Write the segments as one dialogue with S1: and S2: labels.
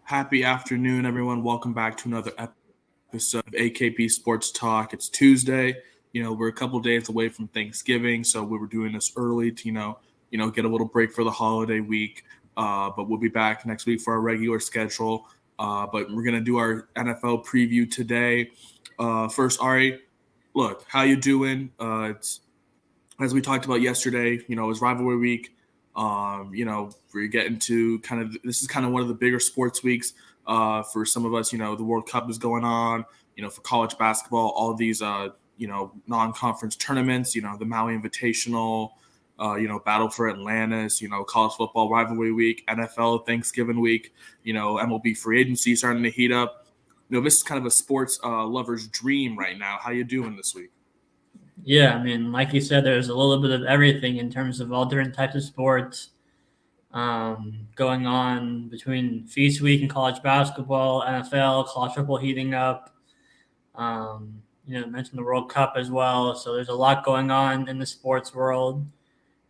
S1: Happy afternoon, everyone. Welcome back to another episode of AKP Sports Talk. It's Tuesday. We're a couple days away from Thanksgiving, so we were doing this early to get a little break for the holiday week. But we'll be back next week for our regular schedule. But we're gonna do our NFL preview today. First, Ari, look, how you doing? It's as we talked about yesterday. It was rivalry week. We're getting to this is kind of one of the bigger sports weeks for some of us. The World Cup is going on. For college basketball, all of these non-conference tournaments. The Maui Invitational. Battle for Atlantis. College football rivalry week, NFL Thanksgiving week. MLB free agency starting to heat up. This is kind of a sports lover's dream right now. How you doing this week?
S2: Yeah, I mean, like you said, there's a little bit of everything in terms of all different types of sports going on between Feast Week and college basketball, NFL, college football heating up. Mentioned the World Cup as well. So there's a lot going on in the sports world.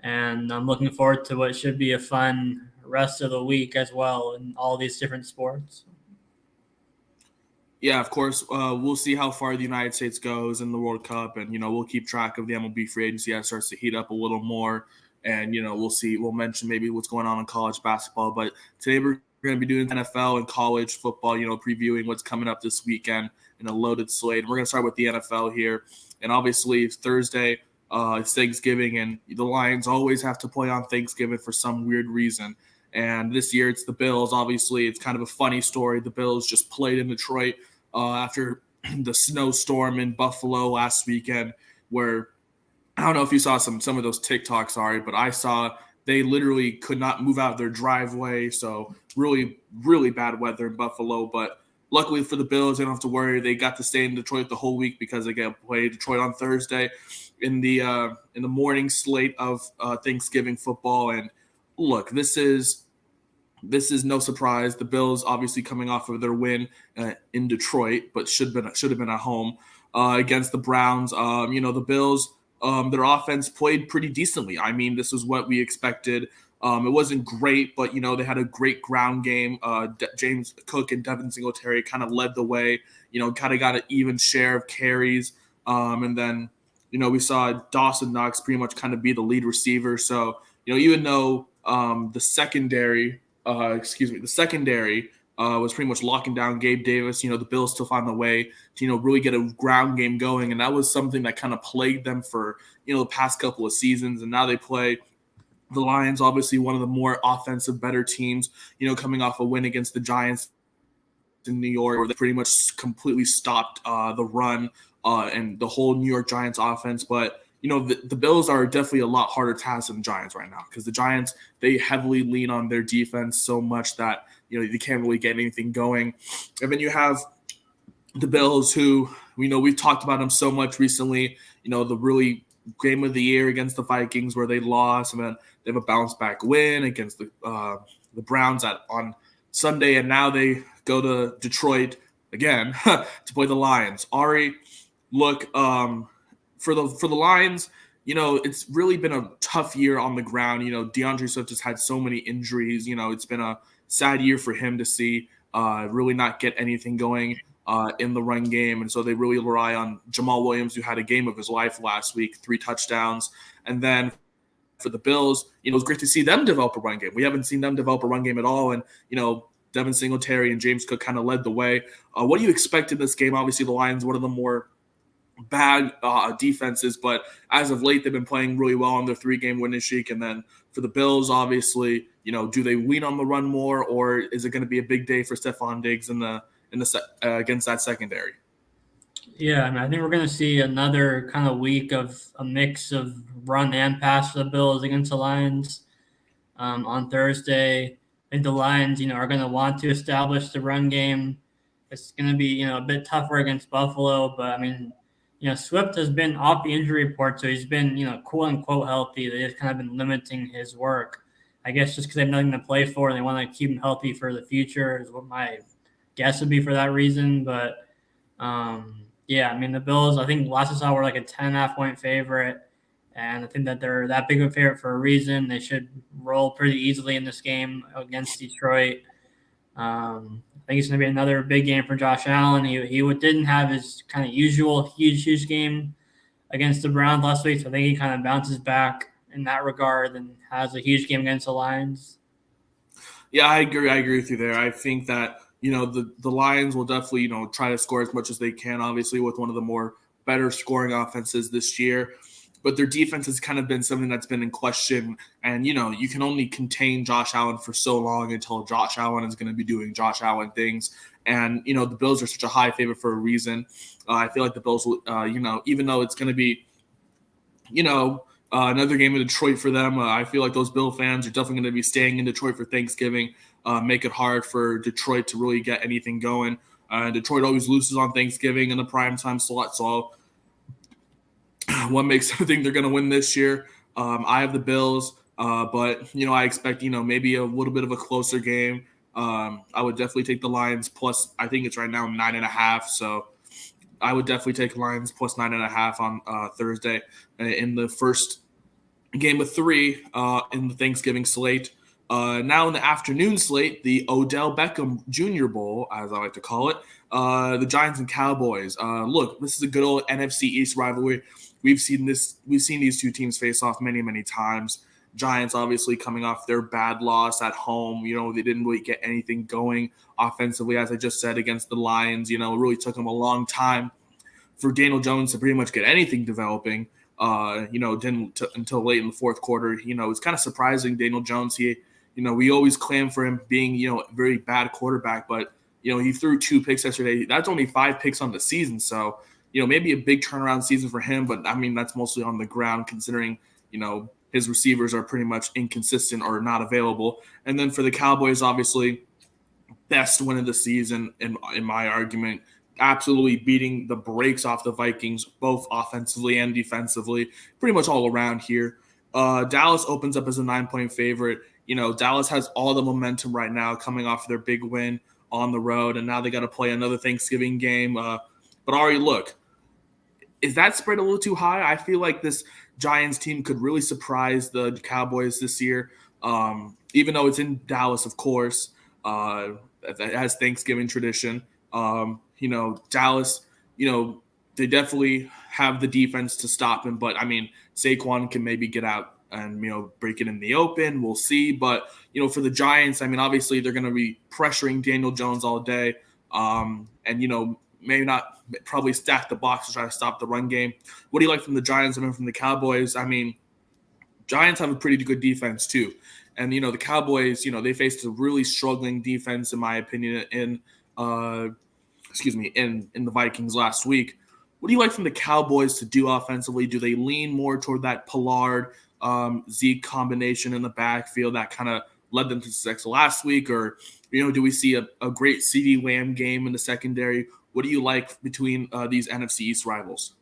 S2: And I'm looking forward to what should be a fun rest of the week as well in all these different sports.
S1: Yeah, of course. We'll see how far the United States goes in the World Cup, and we'll keep track of the MLB free agency as it starts to heat up a little more. And we'll see. We'll mention maybe what's going on in college basketball. But today we're going to be doing NFL and college football. Previewing what's coming up this weekend in a loaded slate. We're going to start with the NFL here, and obviously it's Thursday. It's Thanksgiving, and the Lions always have to play on Thanksgiving for some weird reason. And this year it's the Bills. Obviously, it's kind of a funny story. The Bills just played in Detroit after the snowstorm in Buffalo last weekend, where I don't know if you saw some of those TikToks, Ari, but I saw they literally could not move out of their driveway. So really, really bad weather in Buffalo. But luckily for the Bills, they don't have to worry. They got to stay in Detroit the whole week because they get to play Detroit on Thursday in the morning slate of Thanksgiving football. And look, this is no surprise. The Bills obviously coming off of their win in Detroit, but should have been at home against the Browns. The Bills, their offense played pretty decently. I mean, this is what we expected. It wasn't great, but they had a great ground game. James Cook and Devin Singletary kind of led the way. Kind of got an even share of carries, and then we saw Dawson Knox pretty much kind of be the lead receiver. So even though the secondary was pretty much locking down Gabe Davis. The Bills still found a way to, really get a ground game going. And that was something that kind of plagued them for, the past couple of seasons. And now they play the Lions, obviously one of the more offensive, better teams, coming off a win against the Giants in New York, where they pretty much completely stopped the run and the whole New York Giants offense. But the Bills are definitely a lot harder task than the Giants right now, because the Giants, they heavily lean on their defense so much that, they can't really get anything going. And then you have the Bills, who, we've talked about them so much recently, the really game of the year against the Vikings where they lost, and then they have a bounce back win against the Browns on Sunday, and now they go to Detroit again to play the Lions. Ari, look, for the Lions, it's really been a tough year on the ground. DeAndre Swift has had so many injuries. It's been a sad year for him to see really not get anything going in the run game. And so they really rely on Jamal Williams, who had a game of his life last week, 3 touchdowns. And then for the Bills, it was great to see them develop a run game. We haven't seen them develop a run game at all. And, Devin Singletary and James Cook kind of led the way. What do you expect in this game? Obviously, the Lions, one of the more bad defenses, but as of late, they've been playing really well on their 3-game winning streak. And then for the Bills, obviously, do they lean on the run more, or is it going to be a big day for Stephon Diggs against that secondary?
S2: Yeah, I think we're going to see another kind of week of a mix of run and pass for the Bills against the Lions on Thursday. I think the Lions, are going to want to establish the run game. It's going to be, a bit tougher against Buffalo, but I mean, Swift has been off the injury report, so he's been, quote unquote healthy. They just kind of been limiting his work. I guess just because they have nothing to play for and they want to keep him healthy for the future is what my guess would be for that reason. But the Bills, I think last I saw were like a 10.5 point favorite. And I think that they're that big of a favorite for a reason. They should roll pretty easily in this game against Detroit. think it's going to be another big game for Josh Allen. He didn't have his kind of usual huge game against the Browns last week, so I think he kind of bounces back in that regard and has a huge game against the Lions.
S1: Yeah, I agree with you there. I think that the Lions will definitely try to score as much as they can. Obviously, with one of the more better scoring offenses this year, but their defense has kind of been something that's been in question. And you can only contain Josh Allen for so long until Josh Allen is going to be doing Josh Allen things. And the Bills are such a high favorite for a reason. I feel like the Bills will, even though it's going to be, another game in Detroit for them. I feel like those Bill fans are definitely going to be staying in Detroit for Thanksgiving. Make it hard for Detroit to really get anything going. Detroit always loses on Thanksgiving in the primetime slot, so what makes me think they're going to win this year? I have the Bills, but I expect maybe a little bit of a closer game. I would definitely take the Lions plus. I think it's right now 9.5. So I would definitely take Lions plus 9.5 on Thursday in the first game of 3 in the Thanksgiving slate. Now in the afternoon slate, the Odell Beckham Jr. Bowl, as I like to call it, the Giants and Cowboys. Look, this is a good old NFC East rivalry. We've seen these two teams face off many times. Giants obviously coming off their bad loss at home. They didn't really get anything going offensively, as I just said, against the Lions. It really took them a long time for Daniel Jones to pretty much get anything developing. Didn't until late in the fourth quarter. It's kind of surprising. Daniel Jones, we always claim for him being, a very bad quarterback, but he threw 2 picks yesterday. That's only 5 picks on the season. So, maybe a big turnaround season for him, but I mean, that's mostly on the ground considering, his receivers are pretty much inconsistent or not available. And then for the Cowboys, obviously, best win of the season in my argument, absolutely beating the brakes off the Vikings, both offensively and defensively, pretty much all around here. Dallas opens up as a 9-point favorite. Dallas has all the momentum right now coming off their big win on the road, and now they got to play another Thanksgiving game. But Ari, look, is that spread a little too high? I feel like this Giants team could really surprise the Cowboys this year, even though it's in Dallas, of course. It has Thanksgiving tradition. Dallas, they definitely have the defense to stop him. But, I mean, Saquon can maybe get out and, break it in the open. We'll see. But, for the Giants, I mean, obviously they're going to be pressuring Daniel Jones all day. And, maybe not probably stack the box to try to stop the run game. What do you like from the Giants and from the Cowboys? I mean, Giants have a pretty good defense too. And, the Cowboys, they faced a really struggling defense, in my opinion, in the Vikings last week. What do you like from the Cowboys to do offensively? Do they lean more toward that Pollard Zeke combination in the backfield that kind of led them to success last week? Or, do we see a great CeeDee Lamb game in the secondary? What do you like between these NFC East rivals?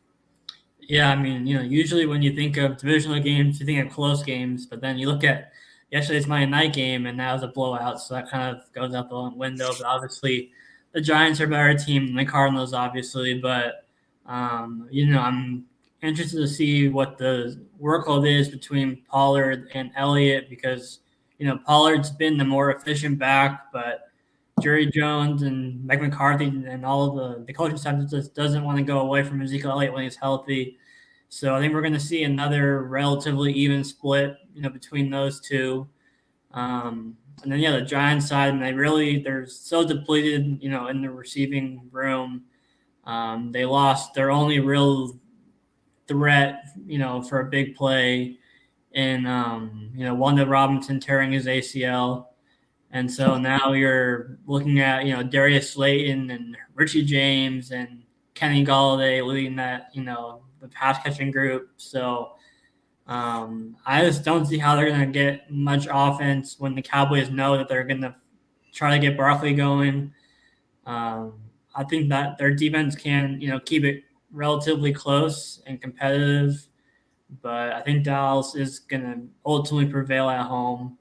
S2: Yeah, I mean, usually when you think of divisional games, you think of close games, but then you look at yesterday's Monday night game, and that was a blowout, so that kind of goes out the window. But obviously, the Giants are a better team than the Cardinals, obviously. But I'm interested to see what the workload is between Pollard and Elliott because Pollard's been the more efficient back, but Jerry Jones and Mike McCarthy and all of the coaching staff just doesn't want to go away from Ezekiel Elliott when he's healthy. So I think we're going to see another relatively even split, between those two. And then the Giants side, and they're so depleted, in the receiving room. They lost their only real threat, for a big play in, Wanda Robinson tearing his ACL. And so now you're looking at, Darius Slayton and Richie James and Kenny Galladay leading that, the pass catching group. So I just don't see how they're going to get much offense when the Cowboys know that they're going to try to get Barkley going. I think that their defense can, keep it relatively close and competitive. But I think Dallas is going to ultimately prevail at home.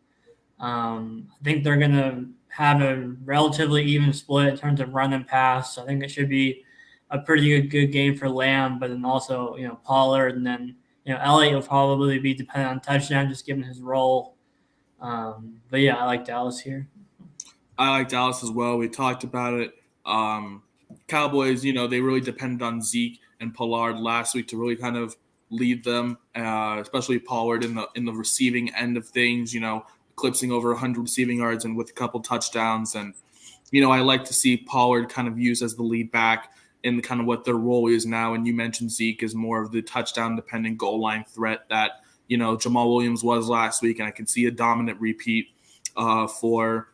S2: I think they're going to have a relatively even split in terms of run and pass. I think it should be a pretty good game for Lamb, but then also, Pollard, and then, Elliott will probably be dependent on touchdown just given his role. But yeah, I like Dallas here.
S1: I like Dallas as well. We talked about it. Um, Cowboys, they really depended on Zeke and Pollard last week to really kind of lead them, especially Pollard in the receiving end of things. Eclipsing over 100 receiving yards and with a couple touchdowns. And I like to see Pollard kind of used as the lead back in kind of what their role is now. And you mentioned Zeke is more of the touchdown dependent goal line threat that Jamal Williams was last week, and I can see a dominant repeat for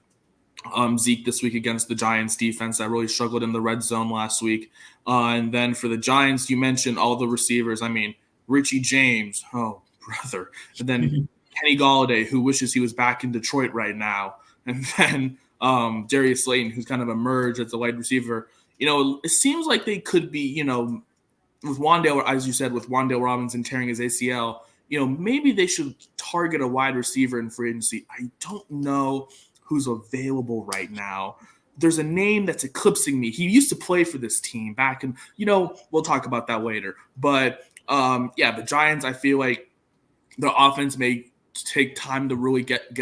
S1: Zeke this week against the Giants defense that really struggled in the red zone last week. And then for the Giants, you mentioned all the receivers. I mean, Richie James, oh, brother. And then Kenny Galladay, who wishes he was back in Detroit right now. And then Darius Slayton, who's kind of emerged as a wide receiver. It seems like they could be, with Wan'Dale, as you said, with Wan'Dale Robinson tearing his ACL, maybe they should target a wide receiver in free agency. I don't know who's available right now. There's a name that's eclipsing me. He used to play for this team back in, we'll talk about that later. But the Giants, I feel like their offense may take time to really get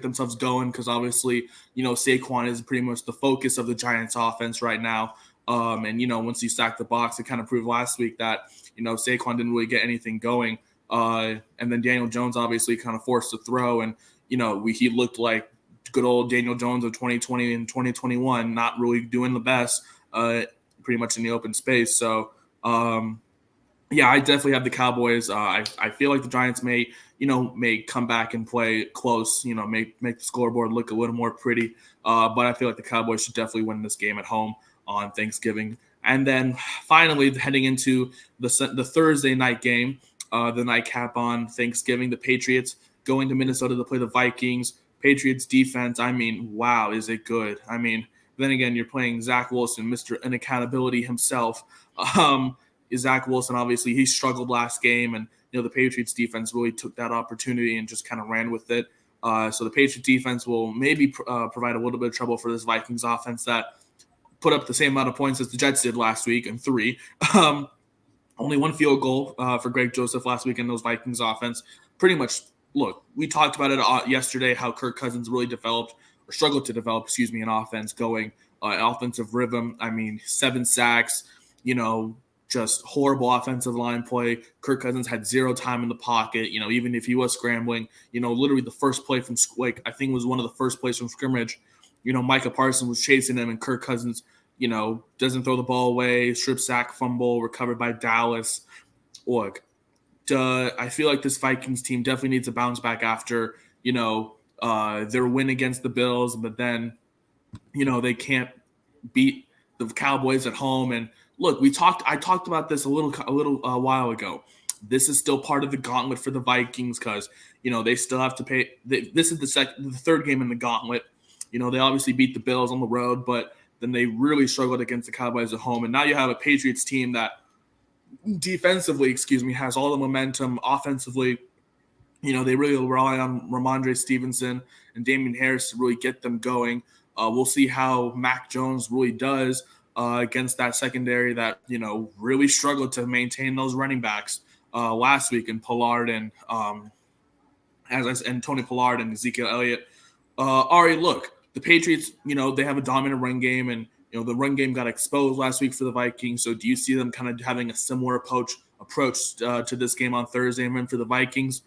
S1: themselves going because obviously, Saquon is pretty much the focus of the Giants offense right now. And once you stack the box, it kind of proved last week that, Saquon didn't really get anything going. And then Daniel Jones obviously kind of forced to throw. And, he looked like good old Daniel Jones of 2020 and 2021, not really doing the best, pretty much in the open space. So, I definitely have the Cowboys. I feel like the Giants may come back and play close, make the scoreboard look a little more pretty. But I feel like the Cowboys should definitely win this game at home on Thanksgiving. And then finally, heading into the Thursday night game, the nightcap on Thanksgiving, the Patriots going to Minnesota to play the Vikings. Patriots defense, I mean, wow, is it good? I mean, then again, you're playing Zach Wilson, Mr. Unaccountability himself. Zach Wilson, obviously, he struggled last game, and the Patriots defense really took that opportunity and just kind of ran with it. So the Patriots defense will maybe provide a little bit of trouble for this Vikings offense that put up the same amount of points as the Jets did last week and 3. Only 1 field goal for Greg Joseph last week in those Vikings offense. Pretty much, look, we talked about it yesterday how Kirk Cousins really struggled to develop, an offense going, offensive rhythm. I mean, 7 sacks, just horrible offensive line play. Kirk Cousins had 0 time in the pocket, even if he was scrambling, literally the first play from, I think it was one of the first plays from scrimmage, Micah Parsons was chasing him and Kirk Cousins, doesn't throw the ball away, strip sack, fumble, recovered by Dallas. Look, I feel like this Vikings team definitely needs to bounce back after, their win against the Bills, but then, they can't beat the Cowboys at home. And look, I talked about this a little while ago. This is still part of the gauntlet for the Vikings because, they still have to pay. This is the third game in the gauntlet. They obviously beat the Bills on the road, but then they really struggled against the Cowboys at home. And now you have a Patriots team that defensively, has all the momentum. Offensively, they really rely on Ramondre Stevenson and Damian Harris to really get them going. We'll see how Mac Jones really does against that secondary that, really struggled to maintain those running backs last week in Pollard and Tony Pollard and Ezekiel Elliott. Ari, look, the Patriots, they have a dominant run game, and the run game got exposed last week for the Vikings. So do you see them kind of having a similar approach to this game on Thursday? And then for the Vikings,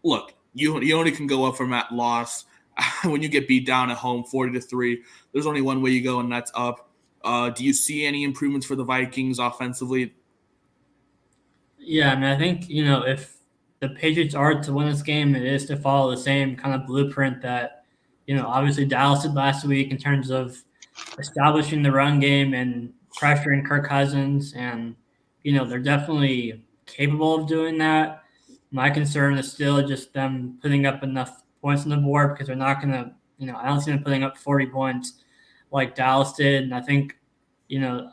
S1: look, you only can go up from that loss when you get beat down at home 40-3. There's only one way you go, and that's up. Do you see any improvements for the Vikings offensively?
S2: Yeah, I mean, I think, if the Patriots are to win this game, it is to follow the same kind of blueprint that, obviously Dallas did last week in terms of establishing the run game and pressuring Kirk Cousins. And, they're definitely capable of doing that. My concern is still just them putting up enough points on the board because they're not going to, I don't see them putting up 40 points like Dallas did. And I think,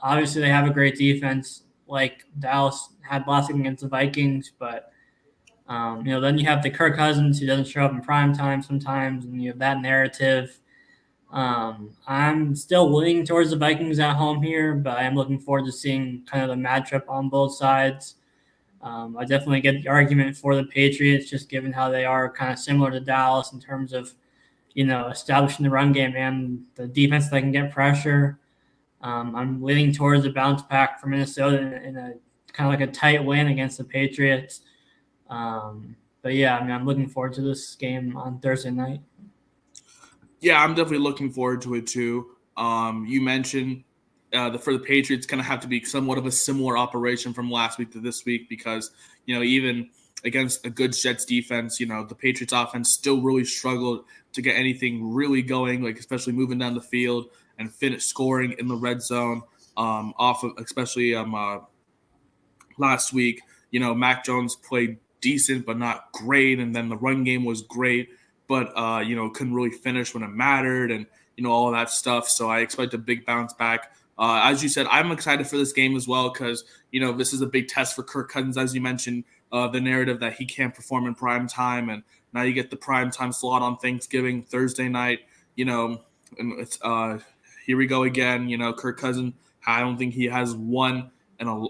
S2: obviously they have a great defense like Dallas had last week against the Vikings, but then you have the Kirk Cousins who doesn't show up in prime time sometimes, and you have that narrative. I'm still leaning towards the Vikings at home here, but I am looking forward to seeing kind of the matchup on both sides. I definitely get the argument for the Patriots, just given how they are kind of similar to Dallas in terms of, establishing the run game and the defense that can get pressure. I'm leaning towards a bounce back for Minnesota in a kind of like a tight win against the Patriots. But yeah, I'm looking forward to this game on Thursday night.
S1: Yeah, I'm definitely looking forward to it too. You mentioned for the Patriots, kind of have to be somewhat of a similar operation from last week to this week because even against a good Jets defense, the Patriots offense still really struggled to get anything really going, like especially moving down the field and finish scoring in the red zone. Off of especially last week, Mac Jones played decent but not great, and then the run game was great, but couldn't really finish when it mattered, and all of that stuff. So I expect a big bounce back. As you said, I'm excited for this game as well because this is a big test for Kirk Cousins, as you mentioned. The narrative that he can't perform in prime time, and now you get the prime time slot on Thanksgiving Thursday night. And it's here we go again. Kirk Cousins. I don't think he has one, and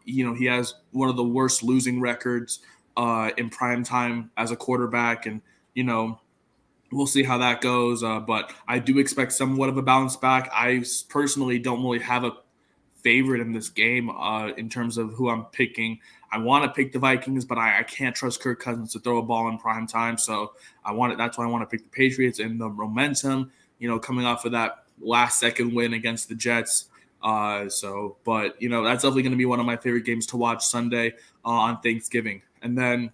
S1: he has one of the worst losing records in prime time as a quarterback, and we'll see how that goes. But I do expect somewhat of a bounce back. I personally don't really have a favorite in this game in terms of who I'm picking. I want to pick the Vikings, but I can't trust Kirk Cousins to throw a ball in prime time. So that's why I want to pick the Patriots and the momentum, coming off of that last second win against the Jets. But that's definitely going to be one of my favorite games to watch Sunday on Thanksgiving. And then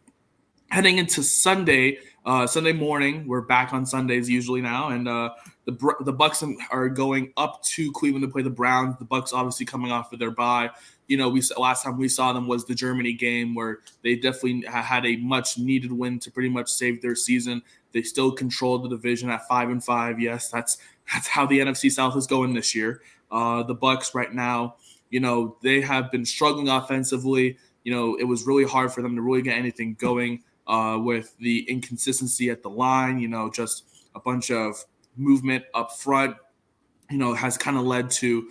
S1: heading into Sunday morning, we're back on Sundays usually now, and the Bucks are going up to Cleveland to play the Browns. The Bucks obviously coming off of their bye. Last time we saw them was the Germany game where they definitely had a much needed win to pretty much save their season. They still controlled the division at 5-5. Yes, that's how the NFC South is going this year. The Bucks right now, they have been struggling offensively. It was really hard for them to really get anything going with the inconsistency at the line. Just a bunch of movement up front. Has kind of led to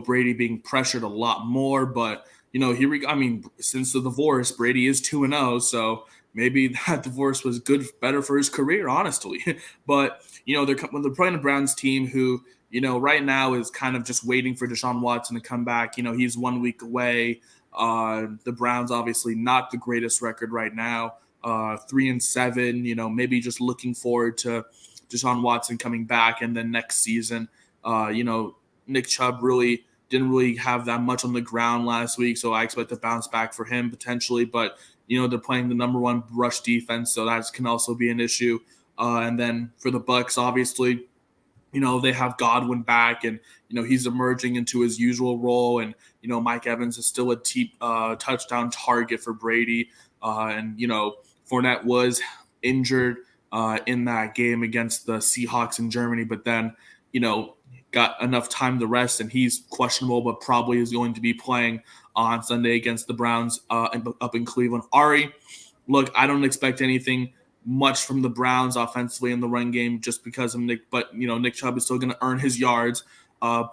S1: Brady being pressured a lot more. But here we go. I mean, since the divorce, Brady is 2-0, so maybe that divorce was better for his career, honestly. But when they're playing the Browns team, who right now is kind of just waiting for Deshaun Watson to come back. He's 1 week away. The Browns obviously not the greatest record right now. 3-7. Maybe just looking forward to Deshaun Watson coming back, and then next season. Nick Chubb really didn't really have that much on the ground last week, so I expect a bounce back for him potentially. But they're playing the number one rush defense, so that can also be an issue. And then for the Bucks, obviously, they have Godwin back, and he's emerging into his usual role, and Mike Evans is still a touchdown target for Brady, and Fournette was injured in that game against the Seahawks in Germany, but then got enough time to rest, and he's questionable, but probably is going to be playing on Sunday against the Browns up in Cleveland. Ari, look, I don't expect anything much from the Browns offensively in the run game just because of Nick, but Nick Chubb is still going to earn his yards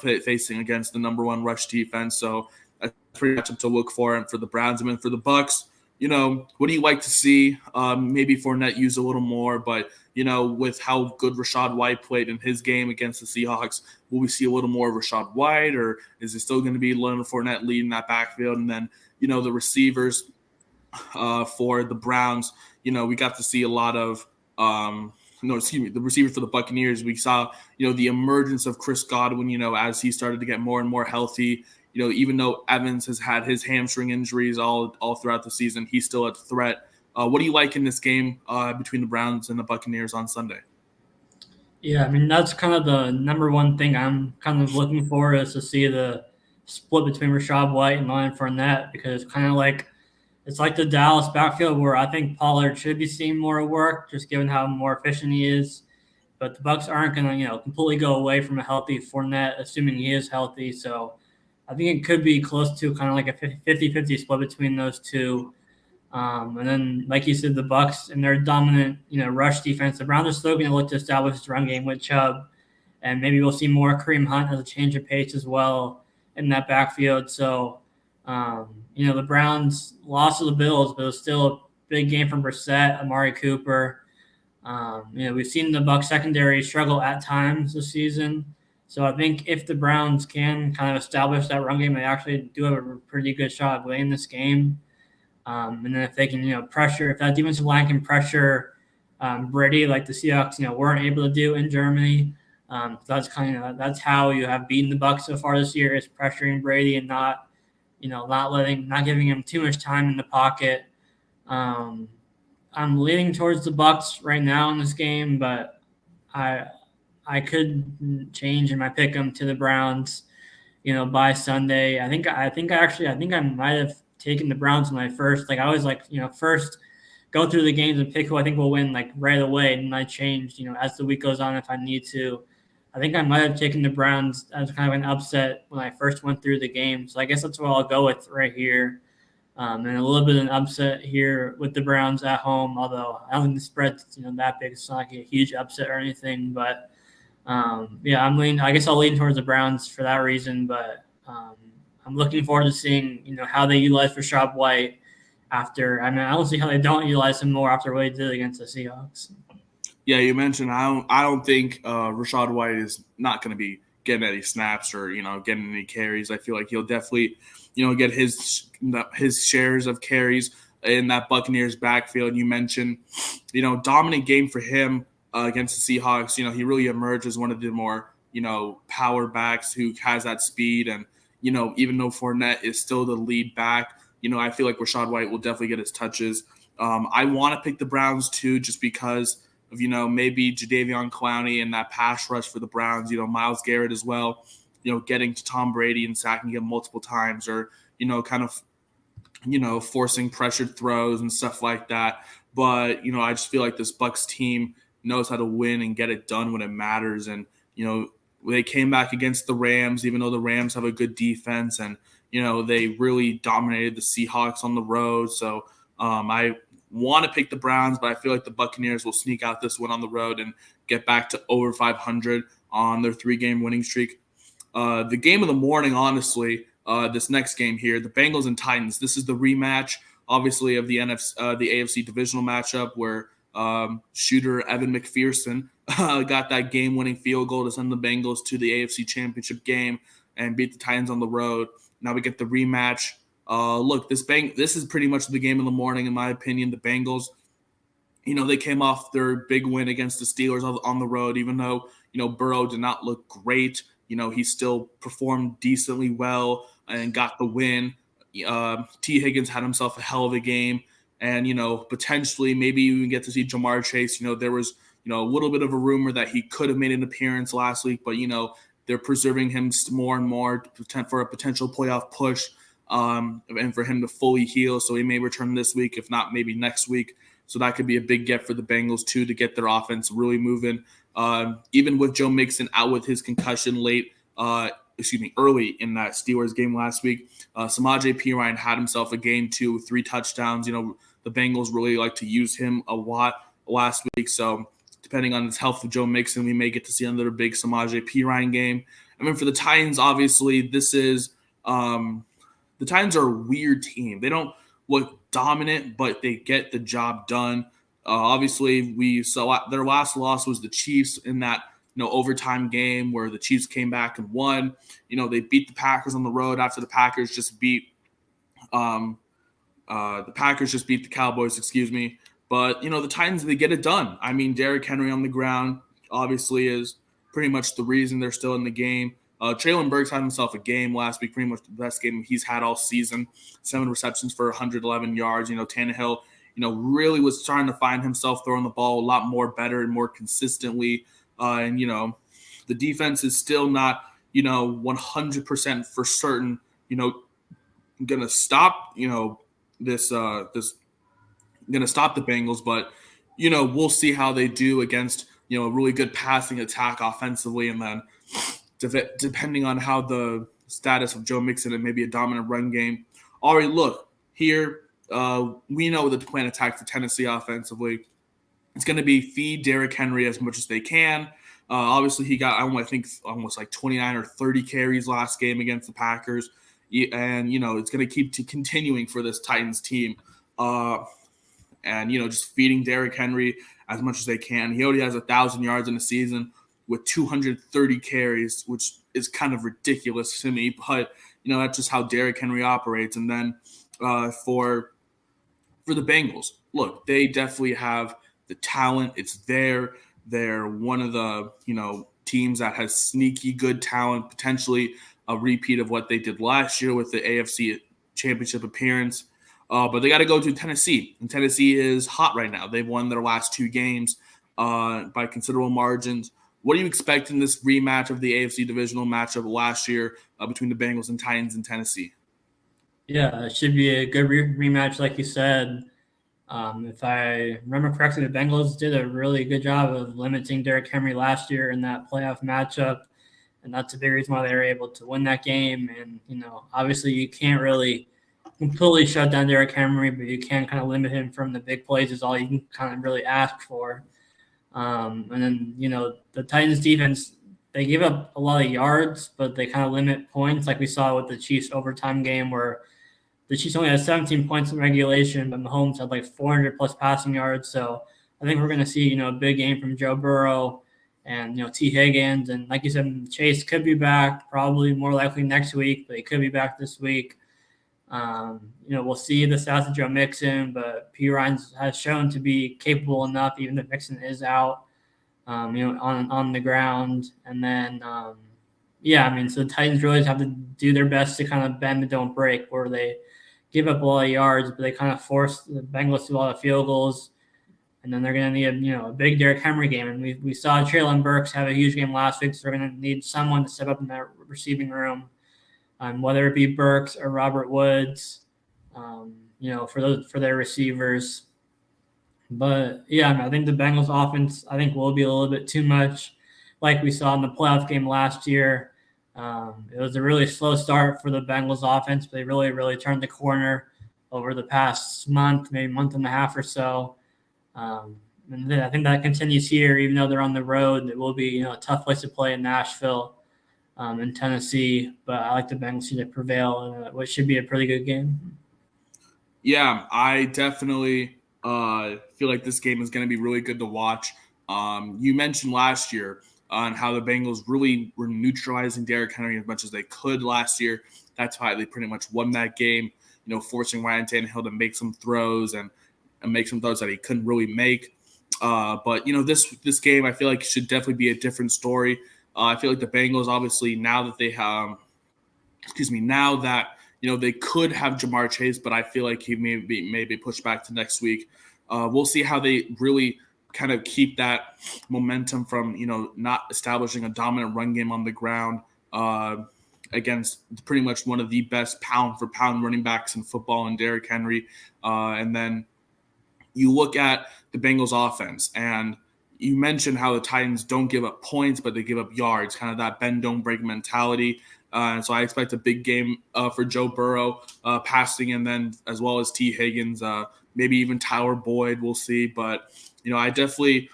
S1: facing against the number one rush defense. So that's pretty much up to look for. And for the Browns, and for the Bucks, what do you like to see? Maybe Fournette use a little more, but with how good Rachaad White played in his game against the Seahawks, will we see a little more of Rachaad White, or is it still going to be Leonard Fournette leading that backfield? And then the receivers for the Browns, we got to see a lot of the receiver for the Buccaneers. We saw the emergence of Chris Godwin, as he started to get more and more healthy. Even though Evans has had his hamstring injuries all throughout the season, he's still a threat. What do you like in this game between the Browns and the Buccaneers on Sunday?
S2: Yeah, that's kind of the number one thing I'm kind of looking for, is to see the split between Rachaad White and Leonard Fournette, because it's like the Dallas backfield where I think Pollard should be seeing more work, just given how more efficient he is. But the Bucs aren't going to completely go away from a healthy Fournette, assuming he is healthy. So I think it could be close to kind of like a 50-50 split between those two. And then, like you said, the Bucs and their dominant, rush defense. The Browns are still going to look to establish this run game with Chubb, and maybe we'll see more Kareem Hunt as a change of pace as well in that backfield. So, the Browns lost to the Bills, but it was still a big game from Brissett, Amari Cooper. We've seen the Bucs secondary struggle at times this season. So I think if the Browns can kind of establish that run game, they actually do have a pretty good shot of winning this game. And then if they can, pressure, if that defensive line can pressure Brady like the Seahawks, weren't able to do in Germany. That's how you have beaten the Bucs so far this year, is pressuring Brady and not giving him too much time in the pocket. I'm leaning towards the Bucs right now in this game, but I could change in my pick 'em to the Browns, by Sunday. I think I might have taken the Browns when I first, I always first go through the games and pick who I think will win right away, and I change, as the week goes on if I need to. I think I might have taken the Browns as kind of an upset when I first went through the game. So I guess that's what I'll go with right here. And a little bit of an upset here with the Browns at home, although I don't think the spread's that big. It's not like a huge upset or anything. But I guess I'll lean towards the Browns for that reason. But I'm looking forward to seeing how they utilize Rashad White after. I don't see how they don't utilize him more after what he did against the Seahawks.
S1: Yeah, you mentioned I don't think Rashad White is not going to be getting any snaps or getting any carries. I feel like he'll definitely get his shares of carries in that Buccaneers backfield. You mentioned dominant game for him against the Seahawks. He really emerged as one of the more power backs who has that speed, and even though Fournette is still the lead back, I feel like Rashad White will definitely get his touches. I want to pick the Browns too, just because of maybe Jadeveon Clowney and that pass rush for the Browns. Myles Garrett as well. Getting to Tom Brady and sacking him multiple times, or kind of forcing pressured throws and stuff like that. But I just feel like this Bucs team knows how to win and get it done when it matters. And they came back against the Rams, even though the Rams have a good defense, and they really dominated the Seahawks on the road. So I want to pick the Browns, but I feel like the Buccaneers will sneak out this one on the road and get back to over 500 on their 3-game winning streak. The game of the morning, honestly, this next game here, the Bengals and Titans. This is the rematch, obviously, of the AFC divisional matchup where shooter Evan McPherson got that game-winning field goal to send the Bengals to the AFC Championship game and beat the Titans on the road. Now we get the rematch. Look, this is pretty much the game of the morning, in my opinion. The Bengals, they came off their big win against the Steelers on the road, even though, Burrow did not look great. He still performed decently well and got the win. T. Higgins had himself a hell of a game. And, potentially maybe you can get to see Jamar Chase. There was, a little bit of a rumor that he could have made an appearance last week, but, they're preserving him more and more for a potential playoff push. And for him to fully heal. So he may return this week, if not maybe next week. So that could be a big get for the Bengals too, to get their offense really moving. Even with Joe Mixon out with his concussion early in that Steelers game last week, Samaje Perine had himself a game too with 3 touchdowns. The Bengals really like to use him a lot last week. So depending on his health of Joe Mixon, we may get to see another big Samaje Perine game. I mean, for the Titans, obviously, this is the Titans are a weird team. They don't look dominant, but they get the job done. Obviously, we saw their last loss was the Chiefs in that overtime game where the Chiefs came back and won. They beat the Packers on the road after the Packers just beat the Cowboys, excuse me. But the Titans, they get it done. I mean, Derrick Henry on the ground obviously is pretty much the reason they're still in the game. Traylon Burks had himself a game last week, pretty much the best game he's had all season. 7 receptions for 111 yards. Tannehill, really was trying to find himself throwing the ball a lot more better and more consistently. And the defense is still not, 100% for certain, going to stop, this going to stop the Bengals. But, we'll see how they do against, a really good passing attack offensively. And then depending on how the status of Joe Mixon and maybe a dominant run game. All right, look, here we know the plan attack for Tennessee offensively. It's going to be feed Derrick Henry as much as they can. Obviously, he got, I think, almost like 29 or 30 carries last game against the Packers. And, it's going to keep continuing for this Titans team. And, just feeding Derrick Henry as much as they can. He already has 1,000 yards in a season with 230 carries, which is kind of ridiculous to me, but that's just how Derrick Henry operates. And then for the Bengals, look, they definitely have the talent. It's there. They're one of the teams that has sneaky good talent, potentially a repeat of what they did last year with the AFC Championship appearance. But they got to go to Tennessee, and Tennessee is hot right now. They've won their last 2 games by considerable margins. What do you expect in this rematch of the AFC divisional matchup last year between the Bengals and Titans in Tennessee?
S2: Yeah, it should be a good rematch, like you said. If I remember correctly, the Bengals did a really good job of limiting Derrick Henry last year in that playoff matchup, and that's a big reason why they were able to win that game. And obviously, you can't really completely shut down Derrick Henry, but you can kind of limit him from the big plays. Is all you can kind of really ask for. And then the Titans defense, they give up a lot of yards, but they kind of limit points, like we saw with the Chiefs overtime game where the Chiefs only had 17 points in regulation, but Mahomes had like 400 plus passing yards. So I think we're going to see, a big game from Joe Burrow and, T. Higgins. And like you said, Chase could be back probably more likely next week, but he could be back this week. We'll see the stats of Joe Mixon, but P. Ryan has shown to be capable enough, even if Mixon is out, on the ground. And then, so the Titans really have to do their best to kind of bend and don't break, where they give up a lot of yards, but they kind of force the Bengals to a lot of field goals. And then they're going to need a big Derrick Henry game. And we saw Treylon Burks have a huge game last week, so they're going to need someone to step up in that receiving room, whether it be Burks or Robert Woods, for their receivers. But, I think the Bengals offense, will be a little bit too much like we saw in the playoff game last year. It was a really slow start for the Bengals offense, but they really, really turned the corner over the past month, maybe month and a half or so. And then I think that continues here, even though they're on the road. It will be a tough place to play in Nashville, in Tennessee. But I like the Bengals to prevail in what should be a pretty good game.
S1: Yeah, I definitely feel like this game is going to be really good to watch. You mentioned last year on how the Bengals really were neutralizing Derrick Henry as much as they could last year. That's why they pretty much won that game, forcing Ryan Tannehill to make some throws and make some throws that he couldn't really make. But this game, I feel like should definitely be a different story. I feel like the Bengals, obviously, now that they have, they could have Jamar Chase, but I feel like he may be pushed back to next week. We'll see how they really kind of keep that momentum from, not establishing a dominant run game on the ground against pretty much one of the best pound-for-pound running backs in football in Derrick Henry. And then you look at the Bengals offense, and you mentioned how the Titans don't give up points, but they give up yards, kind of that bend, don't break mentality. So I expect a big game for Joe Burrow passing, and then as well as T. Higgins, maybe even Tyler Boyd, we'll see. But, I definitely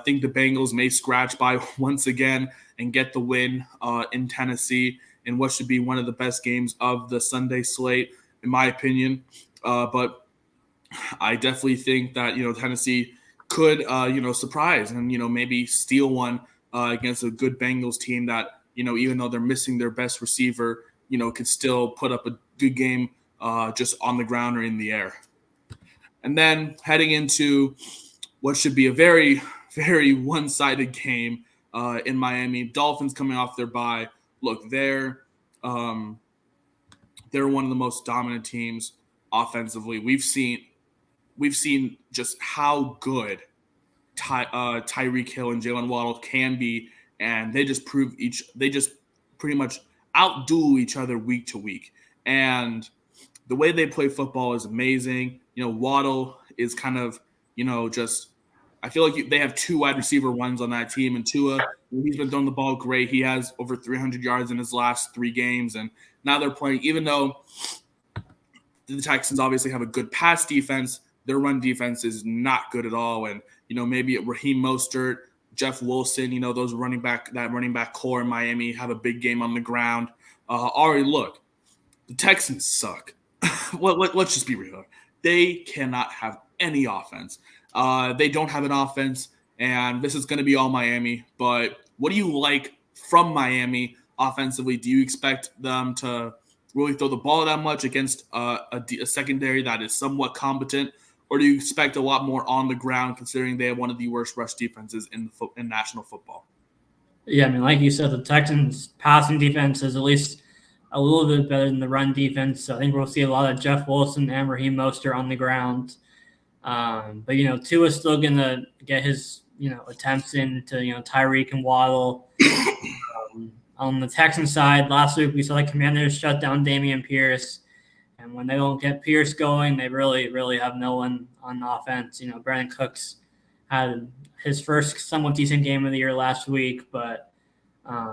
S1: think the Bengals may scratch by once again and get the win in Tennessee in what should be one of the best games of the Sunday slate, in my opinion. But I definitely think that, Tennessee could, surprise and, maybe steal one against a good Bengals team that, even though they're missing their best receiver, could still put up a good game just on the ground or in the air. And then heading into what should be a very, very one-sided game in Miami. Dolphins coming off their bye. Look, they're one of the most dominant teams offensively. We've seen just how good Tyreek Hill and Jalen Waddle can be, and they just pretty much outduel each other week to week. And the way they play football is amazing. Waddle is kind of, I feel like they have 2 wide receiver ones on that team, and Tua, he's been throwing the ball great. He has over 300 yards in his last 3 games, and now they're playing, even though the Texans obviously have a good pass defense, their run defense is not good at all. And, maybe Raheem Mostert, Jeff Wilson, those running back core in Miami have a big game on the ground. Ari, look, the Texans suck. Let's just be real. They cannot have any offense. They don't have an offense, and this is going to be all Miami. But what do you like from Miami offensively? Do you expect them to really throw the ball that much against a secondary that is somewhat competent, or do you expect a lot more on the ground considering they have one of the worst rush defenses in national football?
S2: Yeah, I mean, like you said, the Texans' passing defense is at least a little bit better than the run defense. So I think we'll see a lot of Jeff Wilson and Raheem Mostert on the ground. But Tua's still gonna get his attempts into Tyreek and Waddle. On the Texan side, last week we saw the Commanders shut down Dameon Pierce, and when they don't get Pierce going, they really have no one on offense. Brandon Cooks had his first somewhat decent game of the year last week, but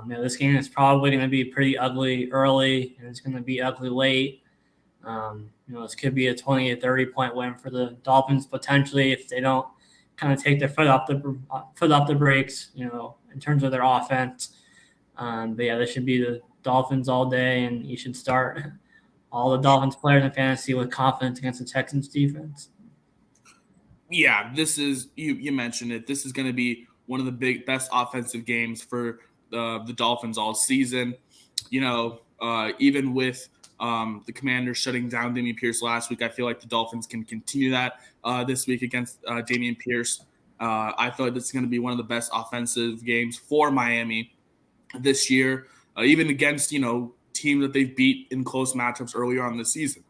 S2: this game is probably going to be pretty ugly early, and it's going to be ugly late. This could be a 20 to 30 point win for the Dolphins potentially if they don't kind of take their foot off the brakes, in terms of their offense. But yeah, this should be the Dolphins all day, and you should start all the Dolphins players in fantasy with confidence against the Texans defense.
S1: Yeah, this is you mentioned it. This is going to be one of the best offensive games for the Dolphins all season. Even with the Commanders shutting down Dameon Pierce last week, I feel like the Dolphins can continue that this week against Dameon Pierce. I feel like this is going to be one of the best offensive games for Miami this year, even against teams that they've beat in close matchups earlier on this season.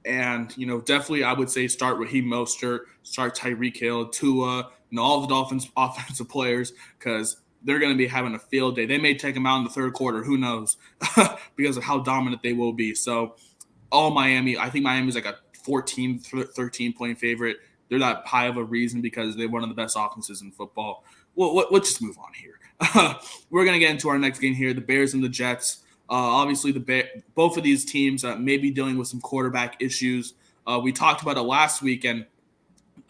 S1: And definitely I would say start Raheem Mostert, start Tyreek Hill, Tua, all the Dolphins offensive players, because they're going to be having a field day. They may take them out in the third quarter, who knows, because of how dominant they will be. So all Miami, I think Miami's like a 14, 13 point favorite. They're that high of a reason because they're one of the best offenses in football. Well, let's just move on here. We're going to get into our next game here, the Bears and the Jets. Obviously, both of these teams may be dealing with some quarterback issues. We talked about it last week, and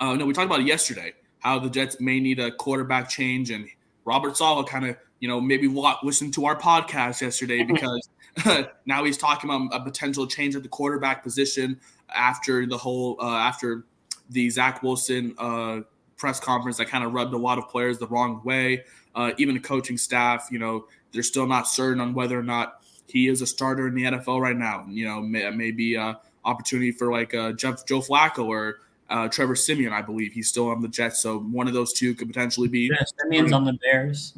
S1: we talked about it yesterday, how the Jets may need a quarterback change, and Robert Saleh kind of, maybe listened to our podcast yesterday because now he's talking about a potential change at the quarterback position after the Zach Wilson press conference that kind of rubbed a lot of players the wrong way. Even the coaching staff, they're still not certain on whether or not he is a starter in the NFL right now. Maybe an opportunity for like Joe Flacco or Trevor Siemian, I believe. He's still on the Jets, so one of those two could potentially be.
S2: Yeah, Siemian's on the Bears.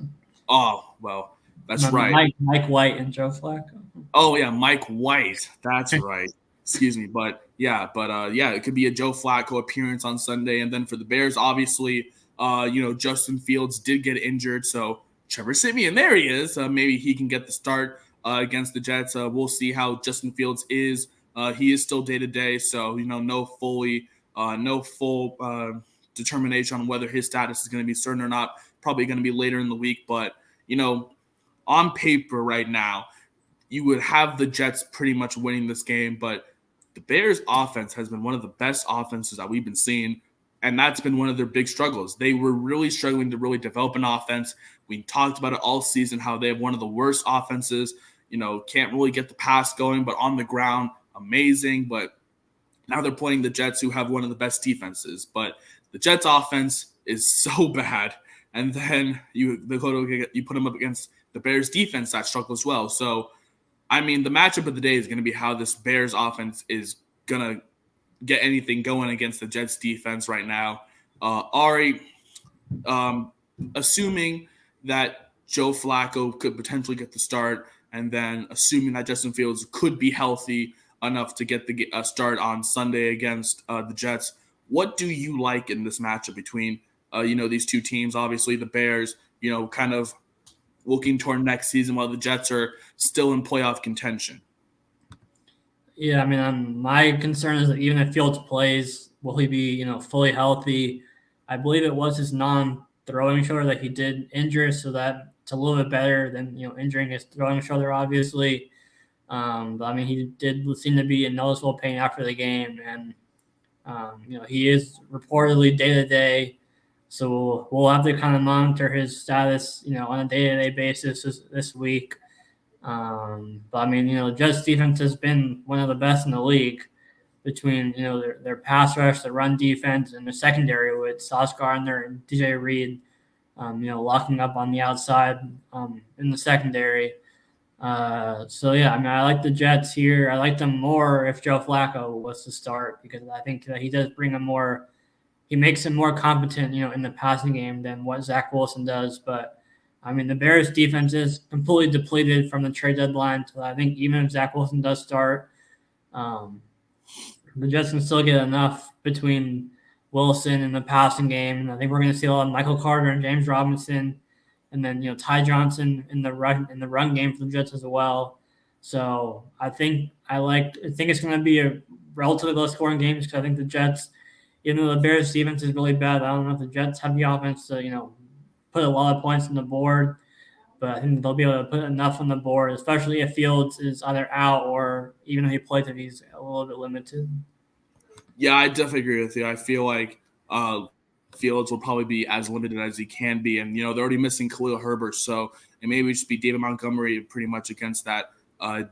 S1: Oh, well, that's right.
S2: Mike White and Joe Flacco.
S1: Oh, yeah, Mike White. That's right. Excuse me. But it could be a Joe Flacco appearance on Sunday. And then for the Bears, obviously, Justin Fields did get injured, so Trevor Siemian, there he is. Maybe he can get the start against the Jets. We'll see how Justin Fields is. He is still day-to-day, so, no full determination on whether his status is going to be certain or not. Probably going to be later in the week. But, on paper right now, you would have the Jets pretty much winning this game. But the Bears' offense has been one of the best offenses that we've been seeing. And that's been one of their big struggles. They were really struggling to really develop an offense. We talked about it all season, how they have one of the worst offenses, can't really get the pass going, but on the ground, amazing. But now they're playing the Jets, who have one of the best defenses. But the Jets offense is so bad. And then you put them up against the Bears defense that struggles as well. So, I mean, the matchup of the day is going to be how this Bears offense is going to get anything going against the Jets defense right now. Ari, assuming that Joe Flacco could potentially get the start, and then assuming that Justin Fields could be healthy enough to get the start on Sunday against the Jets, what do you like in this matchup between these two teams? Obviously, the Bears, kind of looking toward next season, while the Jets are still in playoff contention.
S2: Yeah, I mean, my concern is that even if Fields plays, will he be, fully healthy? I believe it was his non-throwing shoulder that he did injure, so that it's a little bit better than, injuring his throwing shoulder, obviously. But, I mean, he did seem to be in noticeable pain after the game, and, he is reportedly day-to-day, so we'll have to kind of monitor his status, on a day-to-day basis this week. But I mean, Jets defense has been one of the best in the league. between their pass rush, their run defense, and the secondary with Sauce Gardner and DJ Reed, locking up on the outside in the secondary. So yeah, I mean, I like the Jets here. I like them more if Joe Flacco was to start, because I think that he does bring he makes him more competent, in the passing game than what Zach Wilson does. But I mean, the Bears defense is completely depleted from the trade deadline. So I think even if Zach Wilson does start, um, the Jets can still get enough between Wilson and the passing game. And I think we're going to see a lot of Michael Carter and James Robinson, and then Ty Johnson in the run game for the Jets as well. So I think it's going to be a relatively low scoring game, because I think the Jets, even though the Bears defense is really bad, I don't know if the Jets have the offense to put a lot of points on the board. But I think they'll be able to put enough on the board, especially if Fields is either out, or even if he plays, if he's a little bit limited.
S1: Yeah, I definitely agree with you. I feel like Fields will probably be as limited as he can be. And, they're already missing Khalil Herbert. So it maybe just be David Montgomery pretty much against that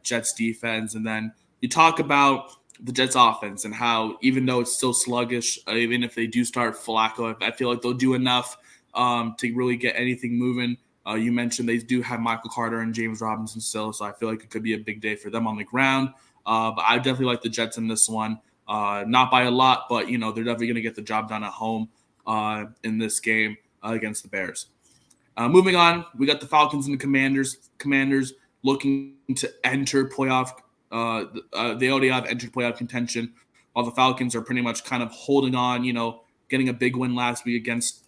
S1: Jets defense. And then you talk about the Jets offense and how, even though it's still sluggish, even if they do start Flacco, I feel like they'll do enough to really get anything moving. You mentioned they do have Michael Carter and James Robinson still, so I feel like it could be a big day for them on the ground. But I definitely like the Jets in this one. Not by a lot, but, they're definitely going to get the job done at home in this game against the Bears. Moving on, we got the Falcons and the Commanders. Commanders looking to enter playoff. They already have entered playoff contention, while the Falcons are pretty much kind of holding on, getting a big win last week against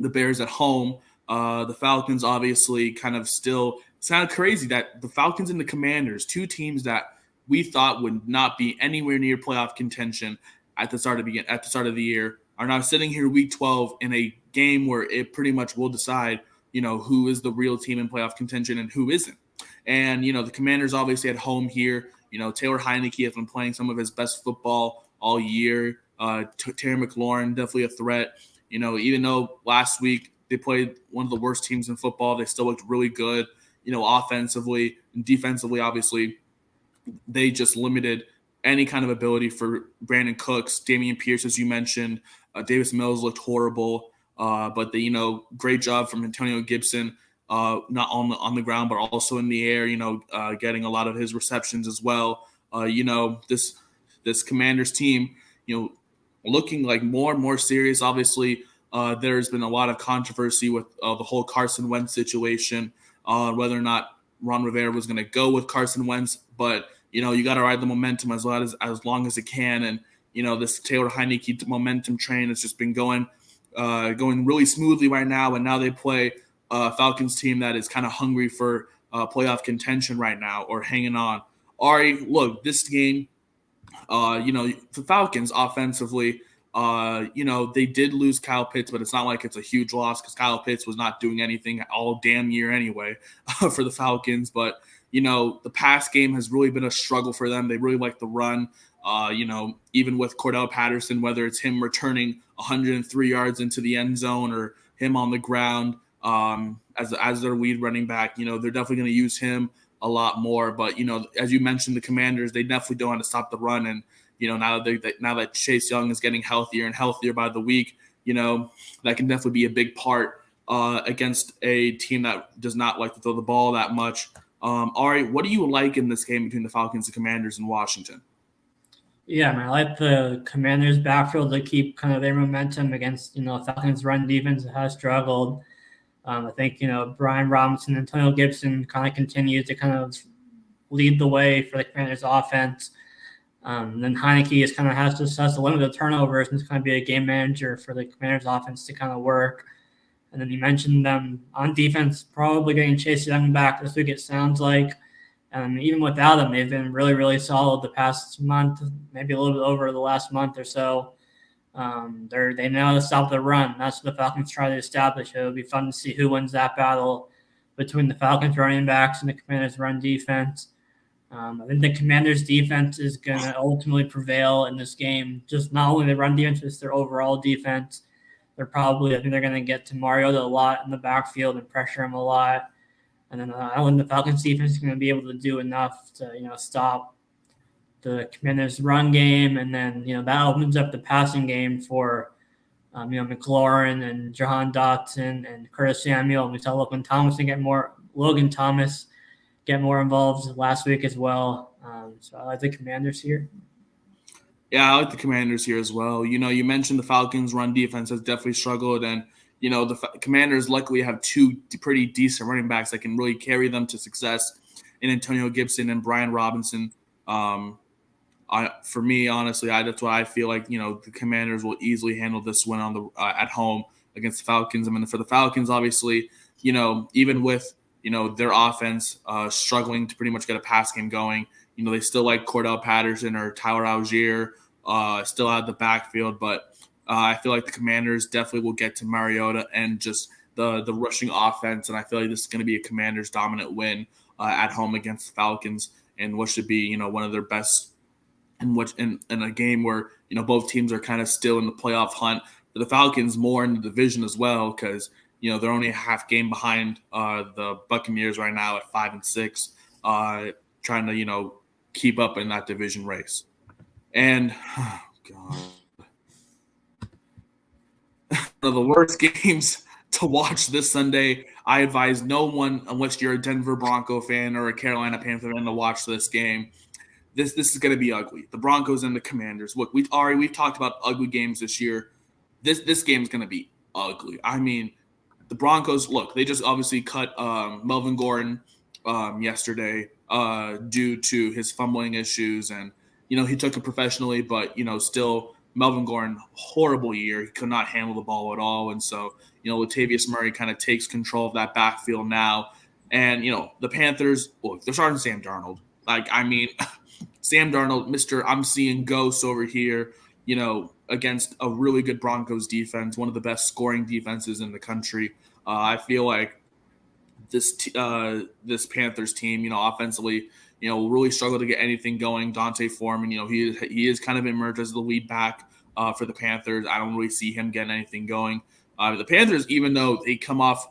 S1: the Bears at home. The Falcons obviously kind of still – it's kind of crazy that the Falcons and the Commanders, two teams that we thought would not be anywhere near playoff contention at the start of the year, are now sitting here week 12 in a game where it pretty much will decide, who is the real team in playoff contention and who isn't. And, the Commanders obviously at home here. Taylor Heineke has been playing some of his best football all year. Terry McLaurin, definitely a threat. Even though last week they played one of the worst teams in football, they still looked really good, offensively and defensively. Obviously, they just limited any kind of ability for Brandon Cooks, Dameon Pierce, as you mentioned. Davis Mills looked horrible, but great job from Antonio Gibson, not on the ground but also in the air. Getting a lot of his receptions as well. This Commanders team, looking like more and more serious. Obviously, there's been a lot of controversy with the whole Carson Wentz situation, whether or not Ron Rivera was going to go with Carson Wentz, but you got to ride the momentum as long as it can. And this Taylor Heineke momentum train has just been going really smoothly right now. And now they play a Falcons team that is kind of hungry for playoff contention right now, or hanging on. Ari, look, this game, the Falcons offensively, they did lose Kyle Pitts, but it's not like it's a huge loss, because Kyle Pitts was not doing anything all damn year anyway for the Falcons. But, the pass game has really been a struggle for them. They really like the run, even with Cordell Patterson, whether it's him returning 103 yards into the end zone or him on the ground as their lead running back. They're definitely going to use him a lot more. But, as you mentioned, the Commanders, they definitely don't want to stop the run. And, now that Chase Young is getting healthier and healthier by the week, that can definitely be a big part against a team that does not like to throw the ball that much. Ari, what do you like in this game between the Falcons and Commanders in Washington?
S2: Yeah, I like the Commanders' backfield to keep kind of their momentum against, Falcons' run defense that has struggled. I think, Brian Robinson and Antonio Gibson kind of continue to kind of lead the way for the Commanders' offense. Then Heineke has to limit the turnovers and kind of be a game manager for the Commanders' offense to kind of work. And then you mentioned them on defense, probably getting Chase Young back this week, it sounds like. And even without them, they've been really, really solid the past month, maybe a little bit over the last month or so. They know how to stop the run. That's what the Falcons try to establish. It'll be fun to see who wins that battle between the Falcons running backs and the Commanders run defense. I think the Commanders defense is going to ultimately prevail in this game. Just not only the run defense, but their overall defense. I think they're going to get to Mariota a lot in the backfield and pressure him a lot. And then I think the Falcons defense is going to be able to do enough to, stop the Commanders' run game, and then that opens up the passing game for McLaurin and Jahan Dotson and Curtis Samuel. And we saw Logan Thomas get more involved last week as well. So I like the Commanders here.
S1: Yeah, I like the Commanders here as well. You mentioned the Falcons' run defense has definitely struggled, and the Commanders luckily have two pretty decent running backs that can really carry them to success in Antonio Gibson and Brian Robinson. For me, honestly, that's what I feel like. The Commanders will easily handle this win on the at home against the Falcons. I mean, for the Falcons, obviously, even with their offense struggling to pretty much get a pass game going, they still like Cordell Patterson or Tyler Algier still out the backfield, but I feel like the Commanders definitely will get to Mariota and just the rushing offense, and I feel like this is going to be a Commanders dominant win at home against the Falcons, and what should be one of their best in a game where both teams are kind of still in the playoff hunt. For the Falcons, more in the division as well, because they're only a half game behind the Buccaneers right now at 5-6, trying to keep up in that division race. And oh God, one of the worst games to watch this Sunday. I advise no one, unless you're a Denver Bronco fan or a Carolina Panther fan, to watch this game. This is going to be ugly. The Broncos and the Commanders. Look, we've talked about ugly games this year. This game is going to be ugly. I mean, the Broncos. Look, they just obviously cut Melvin Gordon yesterday due to his fumbling issues, and he took it professionally, but still Melvin Gordon, horrible year. He could not handle the ball at all, and so Latavius Murray kind of takes control of that backfield now, and the Panthers. Look, they're starting Sam Darnold. Sam Darnold, Mr. I'm seeing ghosts over here, against a really good Broncos defense, one of the best scoring defenses in the country. I feel like this Panthers team, offensively, will really struggle to get anything going. Dante Foreman, he is kind of emerged as the lead back for the Panthers. I don't really see him getting anything going. The Panthers, even though they come off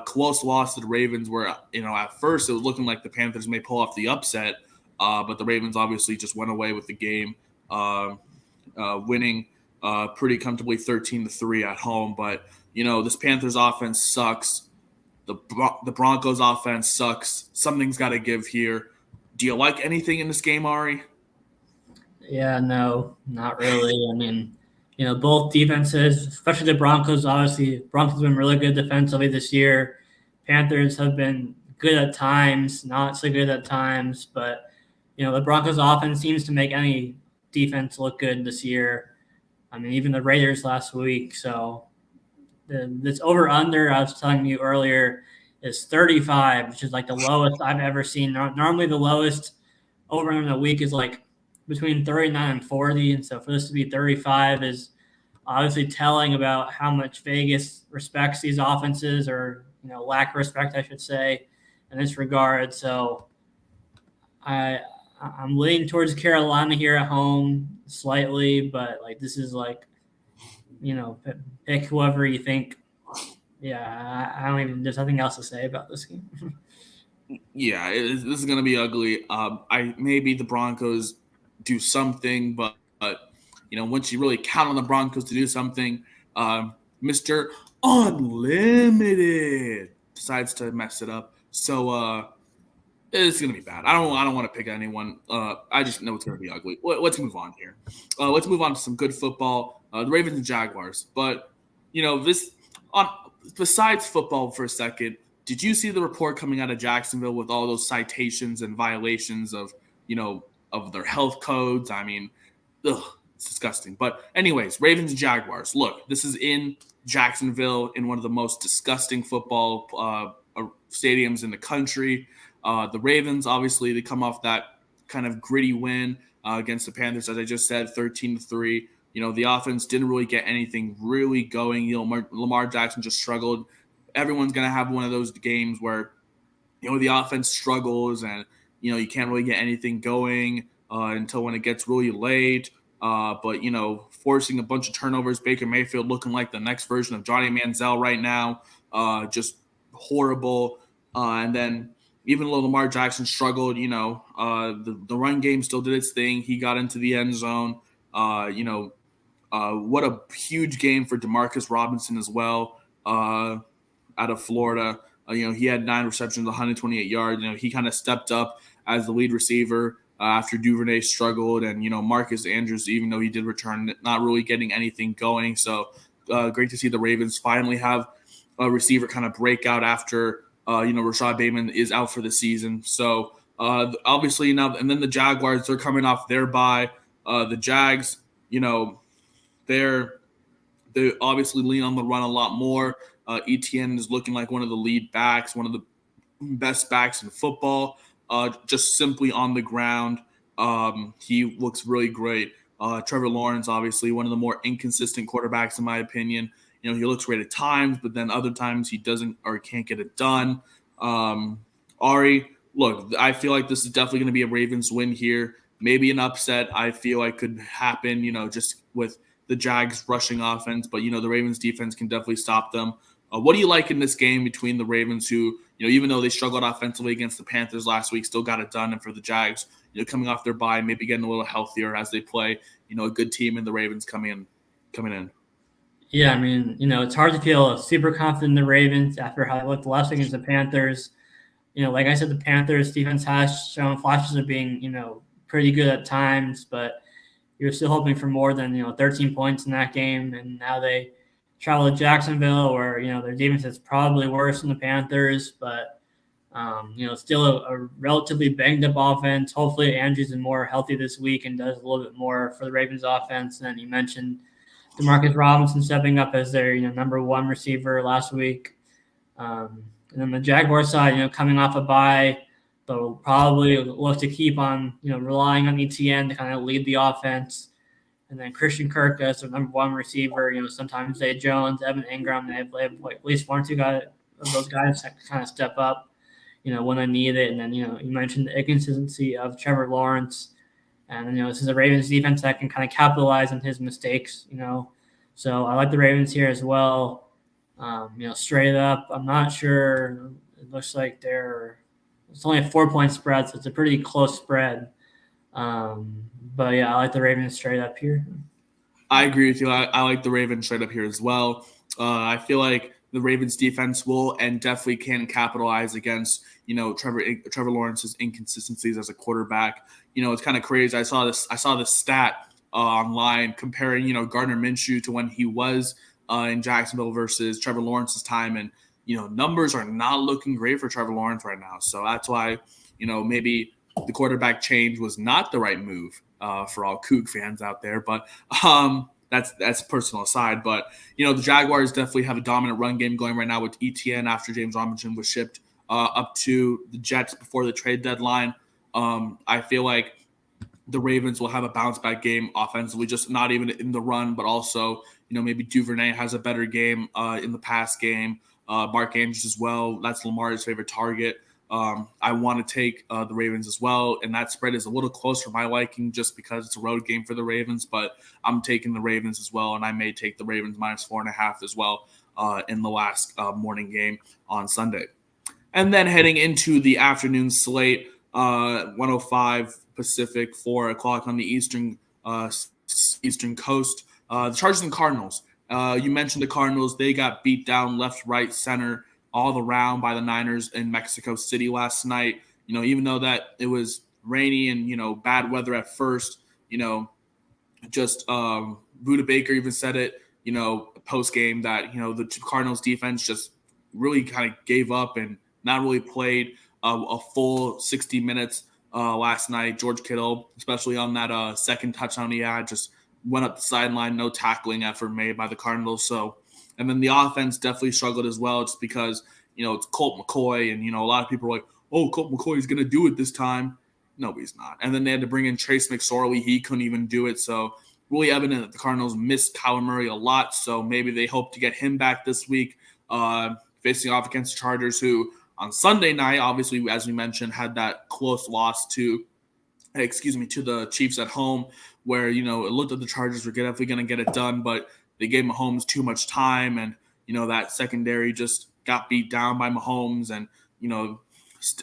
S1: close loss to the Ravens, where at first it was looking like the Panthers may pull off the upset. But the Ravens obviously just went away with the game, winning pretty comfortably 13-3 at home. But, this Panthers offense sucks. The Broncos offense sucks. Something's got to give here. Do you like anything in this game, Ari?
S2: Yeah, no, not really. I mean, both defenses, especially the Broncos, obviously, Broncos have been really good defensively this year. Panthers have been good at times, not so good at times, but the Broncos offense seems to make any defense look good this year. I mean, even the Raiders last week. So this over-under, I was telling you earlier, is 35, which is like the lowest I've ever seen. Normally the lowest over in a week is like between 39 and 40. And so for this to be 35 is obviously telling about how much Vegas respects these offenses, or, lack of respect, I should say, in this regard. So I'm leaning towards Carolina here at home slightly, but this is pick whoever you think. Yeah, I don't even. There's nothing else to say about this game.
S1: Yeah, this is going to be ugly. Maybe the Broncos do something, but once you really count on the Broncos to do something, Mr. Unlimited decides to mess it up. So it's going to be bad. I don't want to pick anyone. I just know it's going to be ugly. Let's move on here. Let's move on to some good football. The Ravens and Jaguars. But besides football for a second, did you see the report coming out of Jacksonville with all those citations and violations of their health codes? I mean, it's disgusting. But anyways, Ravens and Jaguars. Look, this is in Jacksonville, in one of the most disgusting football stadiums in the country. The Ravens, obviously, they come off that kind of gritty win against the Panthers, as I just said, 13-3. The offense didn't really get anything really going. Lamar Jackson just struggled. Everyone's going to have one of those games where, the offense struggles and, you can't really get anything going until when it gets really late. But, forcing a bunch of turnovers, Baker Mayfield looking like the next version of Johnny Manziel right now, just horrible. And then, even though Lamar Jackson struggled, the run game still did its thing. He got into the end zone. What a huge game for Demarcus Robinson as well, out of Florida. He had 9 receptions, 128 yards. He kind of stepped up as the lead receiver after Duvernay struggled, and Marcus Andrews, even though he did return, not really getting anything going. So great to see the Ravens finally have a receiver kind of break out after Rashad Bateman is out for the season. So obviously now, and then the Jaguars, they're coming off their bye. The Jags, they obviously lean on the run a lot more. ETN is looking like one of the lead backs, one of the best backs in football, just simply on the ground. He looks really great. Trevor Lawrence, obviously, one of the more inconsistent quarterbacks, in my opinion. He looks great at times, but then other times he doesn't or can't get it done. Ari, look, I feel like this is definitely going to be a Ravens win here. Maybe an upset, I feel like could happen, just with the Jags rushing offense, but the Ravens defense can definitely stop them. What do you like in this game between the Ravens, who even though they struggled offensively against the Panthers last week, still got it done, and for the Jags, coming off their bye, maybe getting a little healthier as they play, a good team, and the Ravens coming in.
S2: Yeah, I mean, it's hard to feel super confident in the Ravens after how they looked last week against the Panthers. Like I said, the Panthers defense has shown flashes of being, pretty good at times, but you're still hoping for more than 13 points in that game. And now they travel to Jacksonville, where their defense is probably worse than the Panthers, but still a relatively banged up offense. Hopefully, Andrews is more healthy this week and does a little bit more for the Ravens offense. And then you mentioned Demarcus Robinson stepping up as their number 1 receiver last week. And then the Jaguar side, coming off a bye, they'll probably look to keep on, relying on ETN to kind of lead the offense. And then Christian Kirk as their number 1 receiver. Sometimes Zay Jones, Evan Ingram, they have like at least 1 or 2 guys of those guys that kind of step up, when they need it. And then, you mentioned the inconsistency of Trevor Lawrence. And, this is a Ravens defense that can kind of capitalize on his mistakes, So I like the Ravens here as well. Straight up, I'm not sure. It looks like it's only a 4-point spread, so it's a pretty close spread. But yeah, I like the Ravens straight up here.
S1: I agree with you. I like the Ravens straight up here as well. I feel like the Ravens defense will and definitely can capitalize against, Trevor Lawrence's inconsistencies as a quarterback. It's kind of crazy. I saw this stat online comparing, Gardner Minshew to when he was in Jacksonville versus Trevor Lawrence's time. And, numbers are not looking great for Trevor Lawrence right now. So that's why, maybe the quarterback change was not the right move for all Coug fans out there. But that's personal aside. But, the Jaguars definitely have a dominant run game going right now with ETN after James Robinson was shipped up to the Jets before the trade deadline. I feel like the Ravens will have a bounce back game offensively, just not even in the run, but also, maybe Duvernay has a better game in the pass game. Mark Andrews as well. That's Lamar's favorite target. I want to take the Ravens as well, and that spread is a little close for my liking just because it's a road game for the Ravens, but I'm taking the Ravens as well, and I may take the Ravens -4.5 as well in the last morning game on Sunday. And then heading into the afternoon slate, 105 Pacific, 4 o'clock on the Eastern Coast. The Chargers and Cardinals. You mentioned the Cardinals. They got beat down left, right, center, all around by the Niners in Mexico City last night. Even though that it was rainy and, bad weather at first, just Buda Baker even said it, post game that, the Cardinals defense just really kind of gave up and not really played a full 60 minutes last night. George Kittle, especially on that second touchdown he had, just went up the sideline, no tackling effort made by the Cardinals. So, and then the offense definitely struggled as well, just because, it's Colt McCoy, and, a lot of people are like, oh, Colt McCoy is going to do it this time. No, he's not. And then they had to bring in Trace McSorley. He couldn't even do it. So really evident that the Cardinals missed Kyler Murray a lot. So maybe they hope to get him back this week, facing off against the Chargers, who on Sunday night, obviously, as we mentioned, had that close loss to the Chiefs at home, where, it looked like the Chargers were definitely going to get it done, but they gave Mahomes too much time, and, that secondary just got beat down by Mahomes, and,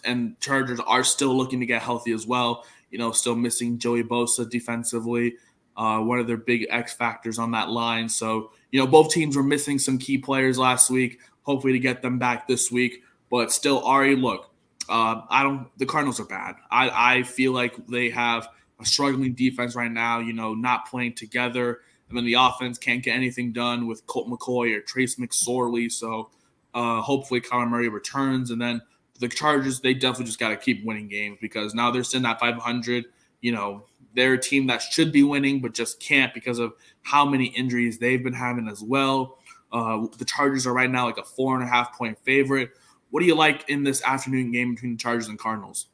S1: and Chargers are still looking to get healthy as well. Still missing Joey Bosa defensively, one of their big X factors on that line. So, both teams were missing some key players last week, hopefully to get them back this week. But still, Ari, look, the Cardinals are bad. I feel like they have a struggling defense right now, not playing together. And then the offense can't get anything done with Colt McCoy or Trace McSorley. So hopefully Kyler Murray returns. And then the Chargers, they definitely just got to keep winning games because now they're sitting at 500. They're a team that should be winning but just can't because of how many injuries they've been having as well. The Chargers are right now like a 4.5-point favorite. What do you like in this afternoon game between the Chargers and Cardinals?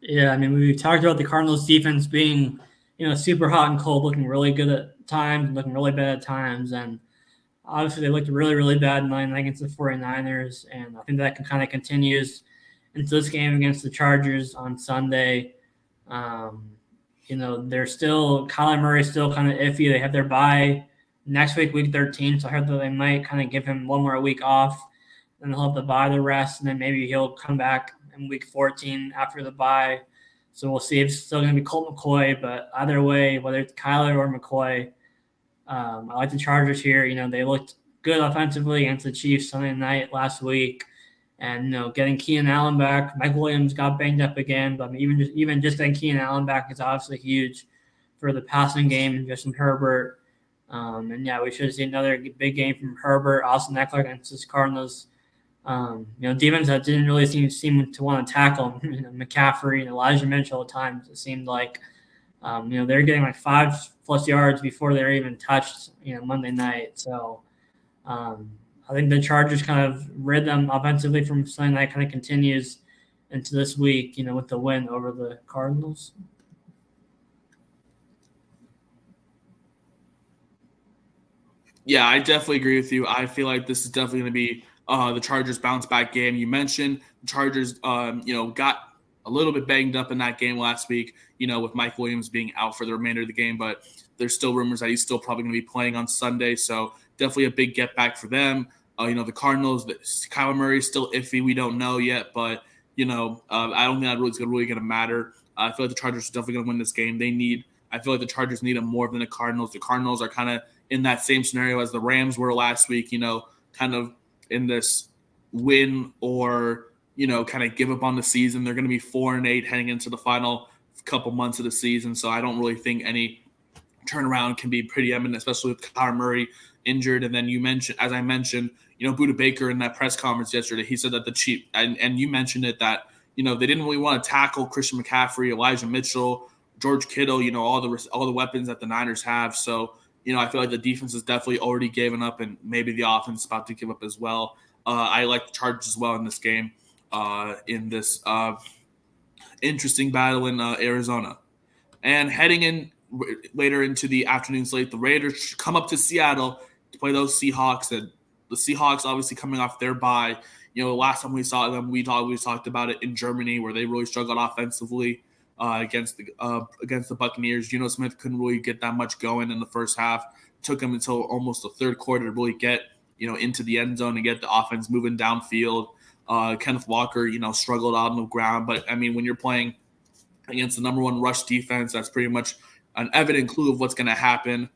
S2: Yeah, I mean, we talked about the Cardinals defense being, super hot and cold, looking really good at times, looking really bad at times. And obviously they looked really, really bad in against the 49ers. And I think that kind of continues into this game against the Chargers on Sunday. They're still, Kyler Murray's still kind of iffy. They have their bye next week, week 13. So I heard that they might kind of give him one more week off. Then he'll have to bye the rest, and then maybe he'll come back in week 14 after the bye. So we'll see if it's still going to be Colt McCoy. But either way, whether it's Kyler or McCoy, I like the Chargers here. They looked good offensively against the Chiefs Sunday night last week. And, getting Keenan Allen back. Mike Williams got banged up again. But even just getting Keenan Allen back is obviously huge for the passing game and Justin Herbert. We should see another big game from Herbert, Austin Eckler against the Cardinals. Defense that didn't really seem to want to tackle McCaffrey and Elijah Mitchell at times. It seemed like, they're getting like 5+ yards before they're even touched, Monday night. So I think the Chargers kind of rhythm offensively from Sunday night kind of continues into this week, with the win over the Cardinals.
S1: Yeah, I definitely agree with you. I feel like this is definitely going to be the Chargers bounce back game. You mentioned the Chargers, got a little bit banged up in that game last week, with Mike Williams being out for the remainder of the game, but there's still rumors that he's still probably going to be playing on Sunday. So definitely a big get back for them. The Cardinals, Kyler Murray is still iffy. We don't know yet, but, I don't think that really is really going to matter. I feel like the Chargers are definitely going to win this game. I feel like the Chargers need them more than the Cardinals. The Cardinals are kind of in that same scenario as the Rams were last week, kind of in this win or, kind of give up on the season. They're going to be 4-8 heading into the final couple months of the season. So I don't really think any turnaround can be pretty eminent, especially with Kyler Murray injured. And then as I mentioned, Budda Baker in that press conference yesterday, he said that the Chiefs, and you mentioned it, that, they didn't really want to tackle Christian McCaffrey, Elijah Mitchell, George Kittle, all the weapons that the Niners have. So, I feel like the defense has definitely already given up, and maybe the offense is about to give up as well. I like the Chargers as well in this game, in this interesting battle in Arizona. And heading in later into the afternoon slate, the Raiders come up to Seattle to play those Seahawks. And the Seahawks obviously coming off their bye. Last time we saw them, we talked about it in Germany where they really struggled offensively. Against the Buccaneers. Geno Smith couldn't really get that much going in the first half. Took him until almost the third quarter to really get, into the end zone and get the offense moving downfield. Kenneth Walker, struggled out on the ground. But, I mean, when you're playing against the number one rush defense, that's pretty much an evident clue of what's going to happen.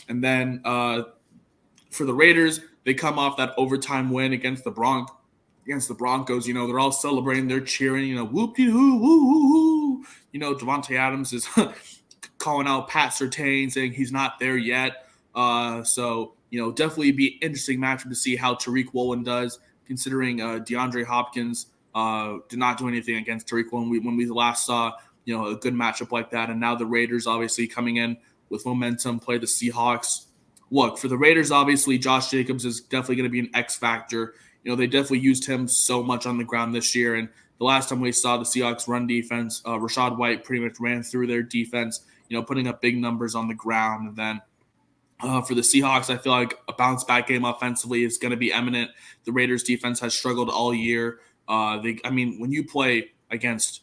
S1: And then for the Raiders, they come off that overtime win against the Broncos. They're all celebrating, they're cheering, whoop-de-hoo, woo-hoo-hoo. Devontae Adams is calling out Pat Surtain, saying he's not there yet. So, definitely be interesting matchup to see how Tariq Woolen does, considering DeAndre Hopkins did not do anything against Tariq Woolen when we last saw, a good matchup like that. And now the Raiders obviously coming in with momentum, play the Seahawks. Look, for the Raiders, obviously, Josh Jacobs is definitely going to be an X factor. They definitely used him so much on the ground this year. And the last time we saw the Seahawks run defense, Rachaad White pretty much ran through their defense, putting up big numbers on the ground. And then for the Seahawks, I feel like a bounce back game offensively is going to be imminent. The Raiders defense has struggled all year. When you play against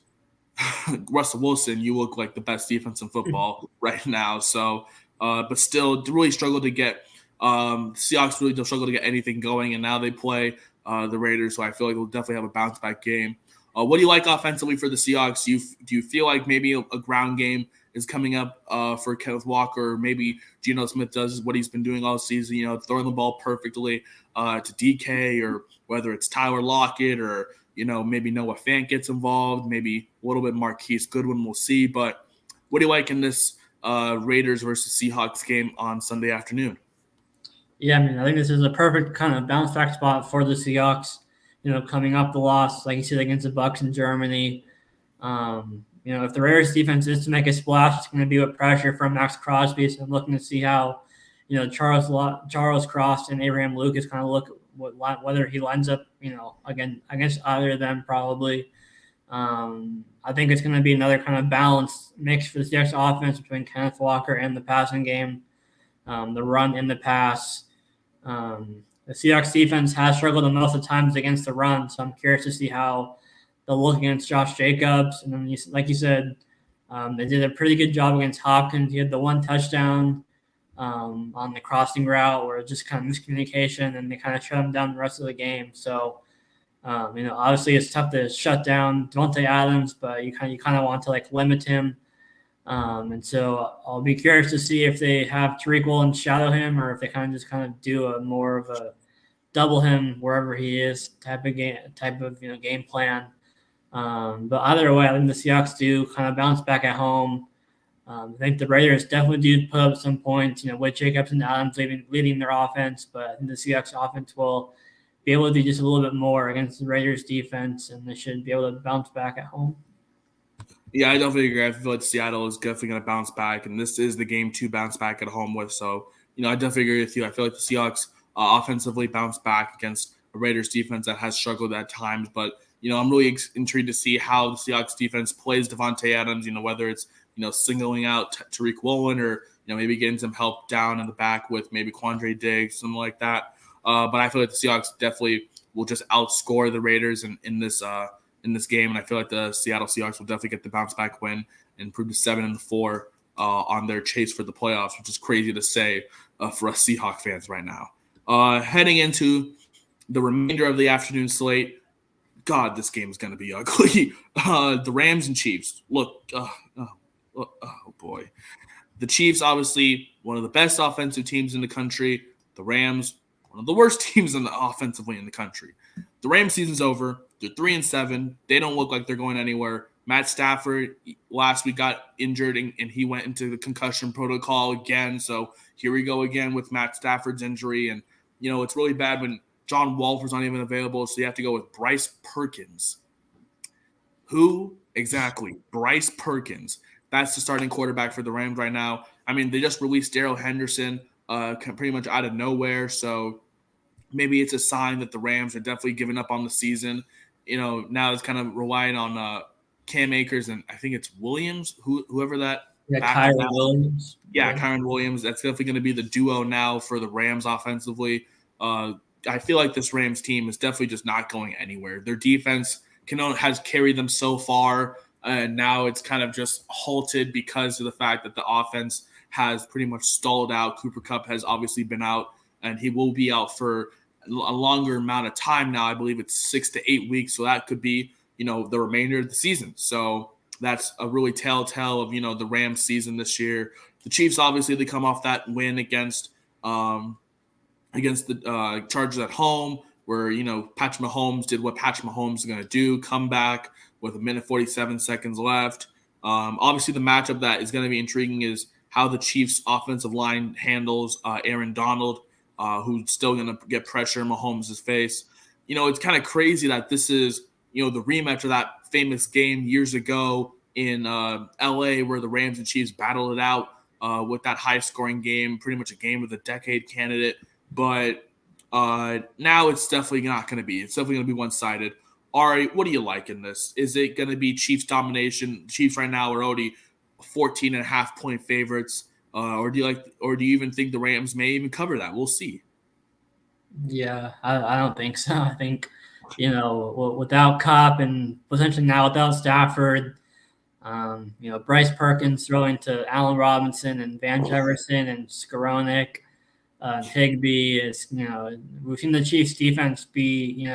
S1: Russell Wilson, you look like the best defense in football right now. So, but still really struggle to get Seahawks really struggle to get anything going. And now they play the Raiders, so I feel like we'll definitely have a bounce back game. What do you like offensively for the Seahawks? Do you feel like maybe a ground game is coming up for Kenneth Walker? Or maybe Geno Smith does what he's been doing all season, throwing the ball perfectly to DK, or whether it's Tyler Lockett, or maybe Noah Fant gets involved, maybe a little bit Marquise Goodwin. We'll see. But what do you like in this Raiders versus Seahawks game on Sunday afternoon?
S2: Yeah, I think this is a perfect kind of bounce back spot for the Seahawks. Coming up the loss, like you said, against the Bucks in Germany. If the Raiders defense is to make a splash, it's going to be with pressure from Max Crosby. So I'm looking to see how, Charles Cross and Abraham Lucas kind of look whether he lines up, again against either of them probably. I think it's going to be another kind of balanced mix for the Seahawks offense between Kenneth Walker and the passing game, the run and the pass. The Seahawks defense has struggled the most of times against the run, so I'm curious to see how they'll look against Josh Jacobs. And then, like you said, they did a pretty good job against Hopkins. He had the one touchdown on the crossing route where it just kind of miscommunication, and they kind of shut him down the rest of the game. So, obviously it's tough to shut down Devontae Adams, but you kind of want to limit him. And so I'll be curious to see if they have Tariq Woolen shadow him, or if they kind of do a more of a double him wherever he is type of game plan. But either way, I think the Seahawks do kind of bounce back at home. I think the Raiders definitely do put up some points, with Jacobs and Adams leading their offense, but I think the Seahawks offense will be able to do just a little bit more against the Raiders defense, and they should be able to bounce back at home.
S1: Yeah, I definitely agree. I feel like Seattle is definitely going to bounce back, and this is the game to bounce back at home with. So, I definitely agree with you. I feel like the Seahawks offensively bounce back against a Raiders defense that has struggled at times. But, I'm really intrigued to see how the Seahawks defense plays Devontae Adams, whether it's, singling out Tariq Woolen, or, maybe getting some help down in the back with maybe Quandre Diggs, something like that. But I feel like the Seahawks definitely will just outscore the Raiders in this game, and I feel like the Seattle Seahawks will definitely get the bounce back win and improve to 7-4 on their chase for the playoffs, which is crazy to say for us Seahawks fans right now. Heading into the remainder of the afternoon slate, God, this game is going to be ugly. The Rams and Chiefs. Look, oh boy. The Chiefs, obviously, one of the best offensive teams in the country. The Rams, one of the worst teams offensively in the country. The Rams season's over. They're 3-7. They don't look like they're going anywhere. Matt Stafford last week got injured, and he went into the concussion protocol again. So here we go again with Matt Stafford's injury. And, it's really bad when John Wolford's not even available. So you have to go with Bryce Perkins. Who exactly? Bryce Perkins. That's the starting quarterback for the Rams right now. They just released Darrell Henderson pretty much out of nowhere. So maybe it's a sign that the Rams are definitely giving up on the season. Now it's kind of relying on Cam Akers, and I think it's Williams, whoever that.
S2: Yeah, Kyron Williams.
S1: Yeah, Kyron Williams. That's definitely going to be the duo now for the Rams offensively. I feel like this Rams team is definitely just not going anywhere. Their defense has carried them so far, and now it's kind of just halted because of the fact that the offense has pretty much stalled out. Cooper Kupp has obviously been out, and he will be out for a longer amount of time now. I believe it's 6 to 8 weeks, so that could be, the remainder of the season. So that's a really telltale of, the Rams season this year. The Chiefs, obviously, they come off that win against the Chargers at home, where, Patrick Mahomes did what Patrick Mahomes is going to do, come back with 1:47 seconds left. Obviously, the matchup that is going to be intriguing is how the Chiefs' offensive line handles Aaron Donald, who's still going to get pressure in Mahomes' face. It's kind of crazy that this is, the rematch of that famous game years ago in L.A. where the Rams and Chiefs battled it out with that high-scoring game, pretty much a game of the decade candidate. But now it's definitely not going to be. It's definitely going to be one-sided. Ari, what do you like in this? Is it going to be Chiefs domination? Chiefs right now are already 14.5-point favorites. Or do you even think the Rams may even cover that? We'll see.
S2: Yeah, I don't think so. I think, without Kupp and potentially now without Stafford, Bryce Perkins throwing to Allen Robinson and Van Jefferson and Skowronek, Higbee is, we've seen the Chiefs defense be,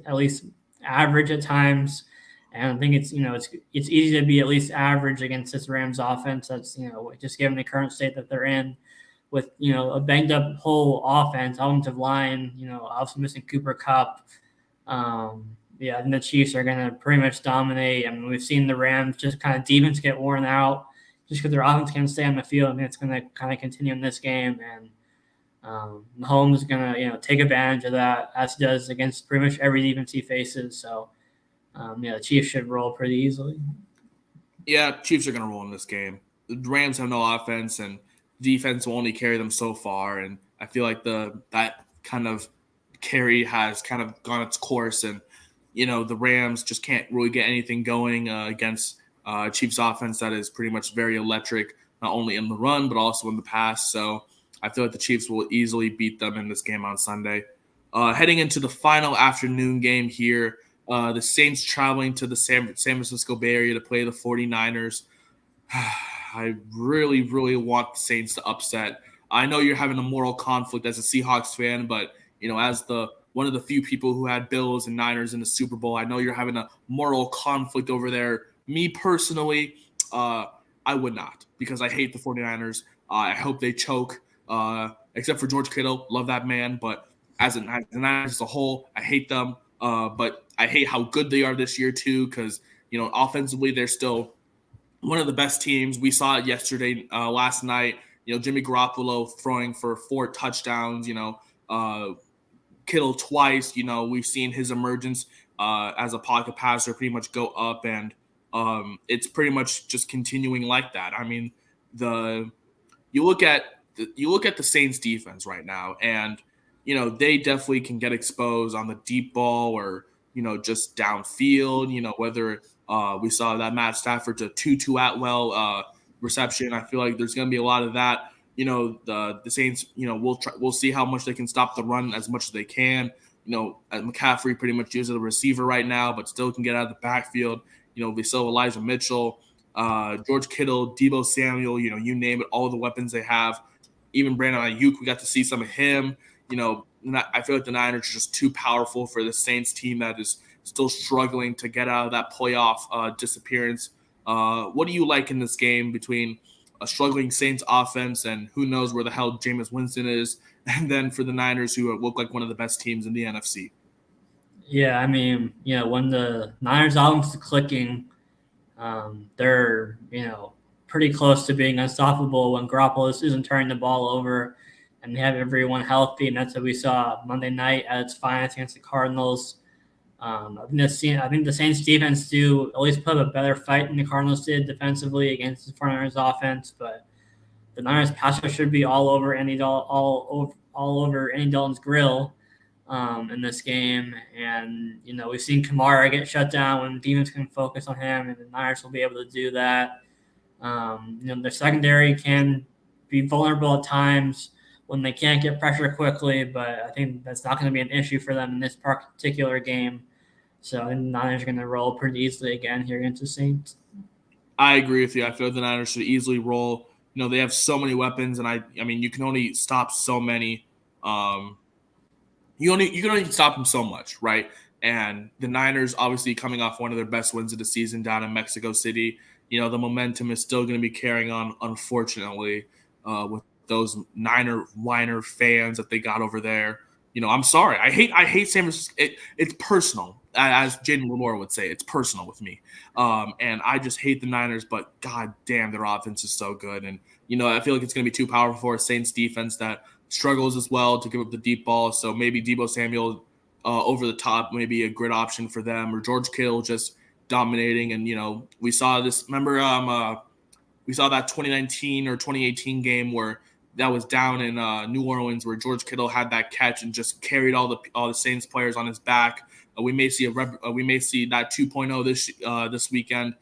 S2: at least average at times. And I think it's it's easy to be at least average against this Rams offense. That's just given the current state that they're in, with a banged up whole offensive line. Also missing Cooper Kupp. Yeah, and the Chiefs are going to pretty much dominate. I mean, we've seen the Rams just kind of defense get worn out just because their offense can't stay on the field. I mean, it's going to kind of continue in this game, and Mahomes is going to take advantage of that, as he does against pretty much every defense he faces. So, the Chiefs should roll pretty easily.
S1: Yeah, Chiefs are going to roll in this game. The Rams have no offense, and defense will only carry them so far. And I feel like that kind of carry has kind of gone its course, and the Rams just can't really get anything going against Chiefs offense that is pretty much very electric, not only in the run but also in the pass. So I feel like the Chiefs will easily beat them in this game on Sunday. Heading into the final afternoon game here, the Saints traveling to the San Francisco Bay Area to play the 49ers. I really, really want the Saints to upset. I know you're having a moral conflict as a Seahawks fan, but as one of the few people who had Bills and Niners in the Super Bowl, I know you're having a moral conflict over there. Me personally, I would not, because I hate the 49ers. I hope they choke, except for George Kittle. Love that man, but as the Niners as a whole, I hate them. But I hate how good they are this year too, because offensively they're still one of the best teams. We saw it yesterday, last night. Jimmy Garoppolo throwing for 4 touchdowns. Kittle twice. We've seen his emergence as a pocket passer pretty much go up, and it's pretty much just continuing like that. I mean, you look at the Saints defense right now, and they definitely can get exposed on the deep ball or just downfield. Whether we saw that Matt Stafford to Tutu Atwell reception. I feel like there's going to be a lot of that. The Saints, we'll see how much they can stop the run as much as they can. McCaffrey pretty much uses a receiver right now, but still can get out of the backfield. We still have Elijah Mitchell, George Kittle, Deebo Samuel, you name it, all the weapons they have. Even Brandon Ayuk, we got to see some of him. I feel like the Niners are just too powerful for the Saints team that is still struggling to get out of that playoff disappearance. What do you like in this game between a struggling Saints offense and who knows where the hell Jameis Winston is, and then for the Niners, who look like one of the best teams in the NFC?
S2: Yeah, I mean, when the Niners offense is clicking, they're pretty close to being unstoppable when Garoppolo isn't turning the ball over, and they have everyone healthy, and that's what we saw Monday night at its finest against the Cardinals. I think the Saints defense do at least put up a better fight than the Cardinals did defensively against the 49ers offense, but the Niners pass rush should be all over Andy Dalton's grill in this game. And we've seen Kamara get shut down when defense can focus on him, and the Niners will be able to do that. Their secondary can be vulnerable at times when they can't get pressure quickly, but I think that's not going to be an issue for them in this particular game. So I think the Niners are going to roll pretty easily again here against the Saints.
S1: I agree with you. I feel like the Niners should easily roll. They have so many weapons, and I mean, you can only stop so many. You can only stop them so much, right? And the Niners, obviously coming off one of their best wins of the season down in Mexico City, the momentum is still going to be carrying on, unfortunately, with those Niner whiner fans that they got over there. I'm sorry. I hate San Francisco. It's personal, as Jaden Lamore would say. It's personal with me, and I just hate the Niners. But god damn, their offense is so good, and I feel like it's going to be too powerful for a Saints defense that struggles as well to give up the deep ball. So maybe Deebo Samuel over the top, maybe a good option for them, or George Kittle just dominating. And we saw this. Remember, we saw that 2019 or 2018 game where that was down in New Orleans, where George Kittle had that catch and just carried all the Saints players on his back. We may see that 2.0 this weekend.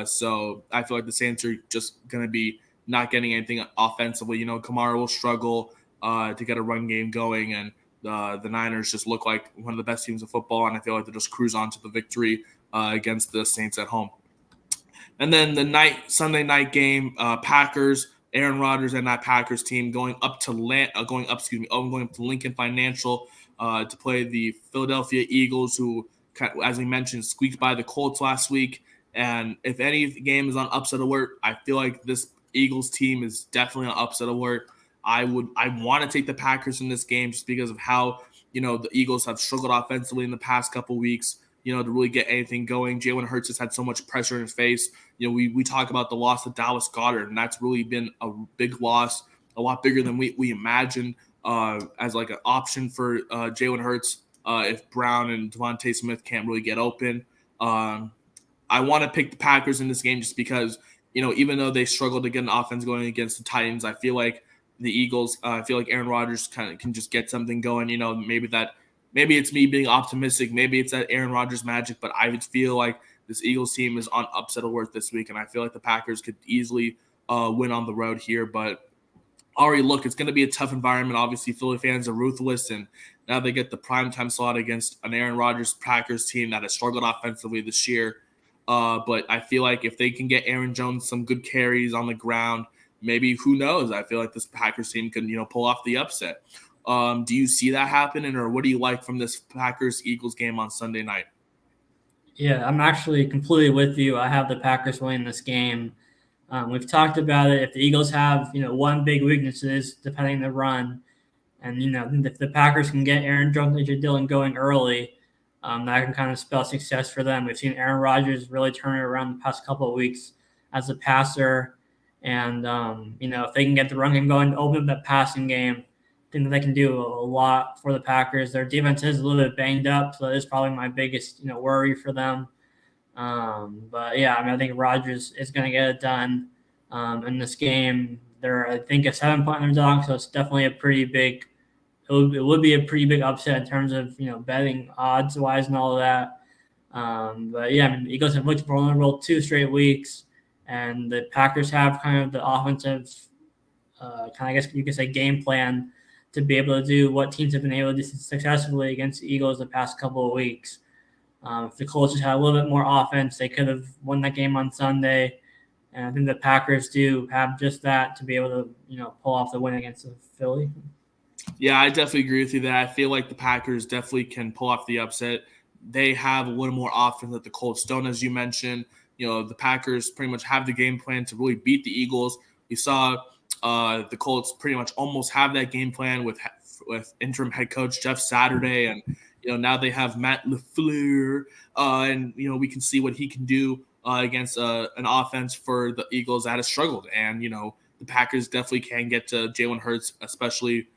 S1: So I feel like the Saints are just going to be not getting anything offensively. Kamara will struggle to get a run game going, and the Niners just look like one of the best teams of football, and I feel like they'll just cruise on to the victory against the Saints at home. And then the Sunday night game, Packers, Aaron Rodgers and that Packers team going up to Lincoln Financial to play the Philadelphia Eagles, who as we mentioned, squeaked by the Colts last week. And if any game is on upset alert, I feel like this Eagles team is definitely on upset alert. I want to take the Packers in this game just because of how, the Eagles have struggled offensively in the past couple weeks, to really get anything going. Jalen Hurts has had so much pressure in his face. We talk about the loss of Dallas Goedert, and that's really been a big loss, a lot bigger than we imagined as like an option for Jalen Hurts if Brown and Devontae Smith can't really get open. I want to pick the Packers in this game just because, even though they struggled to get an offense going against the Titans, I feel like the Eagles, I feel like Aaron Rodgers kind of can just get something going. Maybe it's me being optimistic. Maybe it's that Aaron Rodgers magic, but I would feel like this Eagles team is on upset alert this week, and I feel like the Packers could easily win on the road here. But already, look, it's going to be a tough environment. Obviously, Philly fans are ruthless, and now they get the primetime slot against an Aaron Rodgers Packers team that has struggled offensively this year. But I feel like if they can get Aaron Jones some good carries on the ground, maybe, who knows? I feel like this Packers team can, pull off the upset. Do you see that happening, or what do you like from this Packers-Eagles game on Sunday night?
S2: Yeah, I'm actually completely with you. I have the Packers winning this game. We've talked about it. If the Eagles have, one big weakness is defending the run, and if the Packers can get Aaron Jones and AJ Dillon going early, that can kind of spell success for them. We've seen Aaron Rodgers really turn it around the past couple of weeks as a passer, and if they can get the run game going, open up that passing game, I think that they can do a lot for the Packers. Their defense is a little bit banged up, so that is probably my biggest worry for them. But yeah, I think Rodgers is going to get it done in this game. They're, I think, a 7-point underdog, so it's definitely a pretty big. It would be a pretty big upset in terms of betting odds wise and all of that. But yeah, the Eagles have looked vulnerable 2 straight weeks, and the Packers have kind of the offensive, I guess you could say, game plan to be able to do what teams have been able to do successfully against the Eagles the past couple of weeks. If the Colts just had a little bit more offense, they could have won that game on Sunday. And I think the Packers do have just that to be able to, pull off the win against Philly.
S1: Yeah, I definitely agree with you there. I feel like the Packers definitely can pull off the upset. They have a little more offense that the Colts don't, as you mentioned. The Packers pretty much have the game plan to really beat the Eagles. We saw the Colts pretty much almost have that game plan with interim head coach Jeff Saturday, and now they have Matt LaFleur, and we can see what he can do against an offense for the Eagles that has struggled. And the Packers definitely can get to Jalen Hurts, especially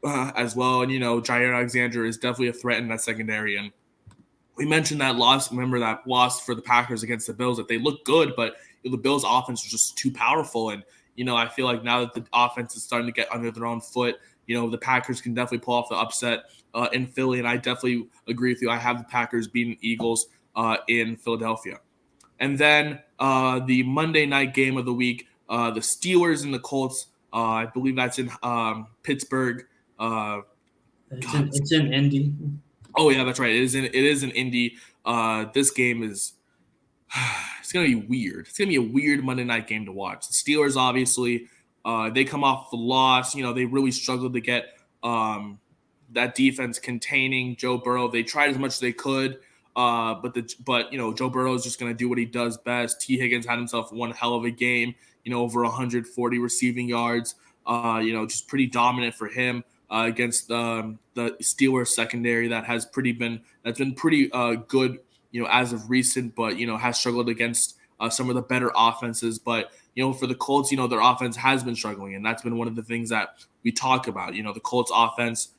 S1: as well. And Jair Alexander is definitely a threat in that secondary. And we mentioned that loss. Remember that loss for the Packers against the Bills, that they looked good, but the Bills' offense was just too powerful. And I feel like now that the offense is starting to get under their own foot, the Packers can definitely pull off the upset in Philly. And I definitely agree with you. I have the Packers beating Eagles in Philadelphia. And then the Monday night game of the week, the Steelers and the Colts. I believe that's in Pittsburgh.
S2: It's in Indy.
S1: Oh yeah, that's right. It is in Indy. This game is it's gonna be weird. It's gonna be a weird Monday night game to watch. The Steelers, obviously, they come off the loss. They really struggled to get that defense containing Joe Burrow. They tried as much as they could, but Joe Burrow is just gonna do what he does best. T. Higgins had himself one hell of a game. Over 140 receiving yards. Just pretty dominant for him against the Steelers secondary that's been pretty good, as of recent, but has struggled against some of the better offenses. But for the Colts, their offense has been struggling, and that's been one of the things that we talk about. The Colts offense,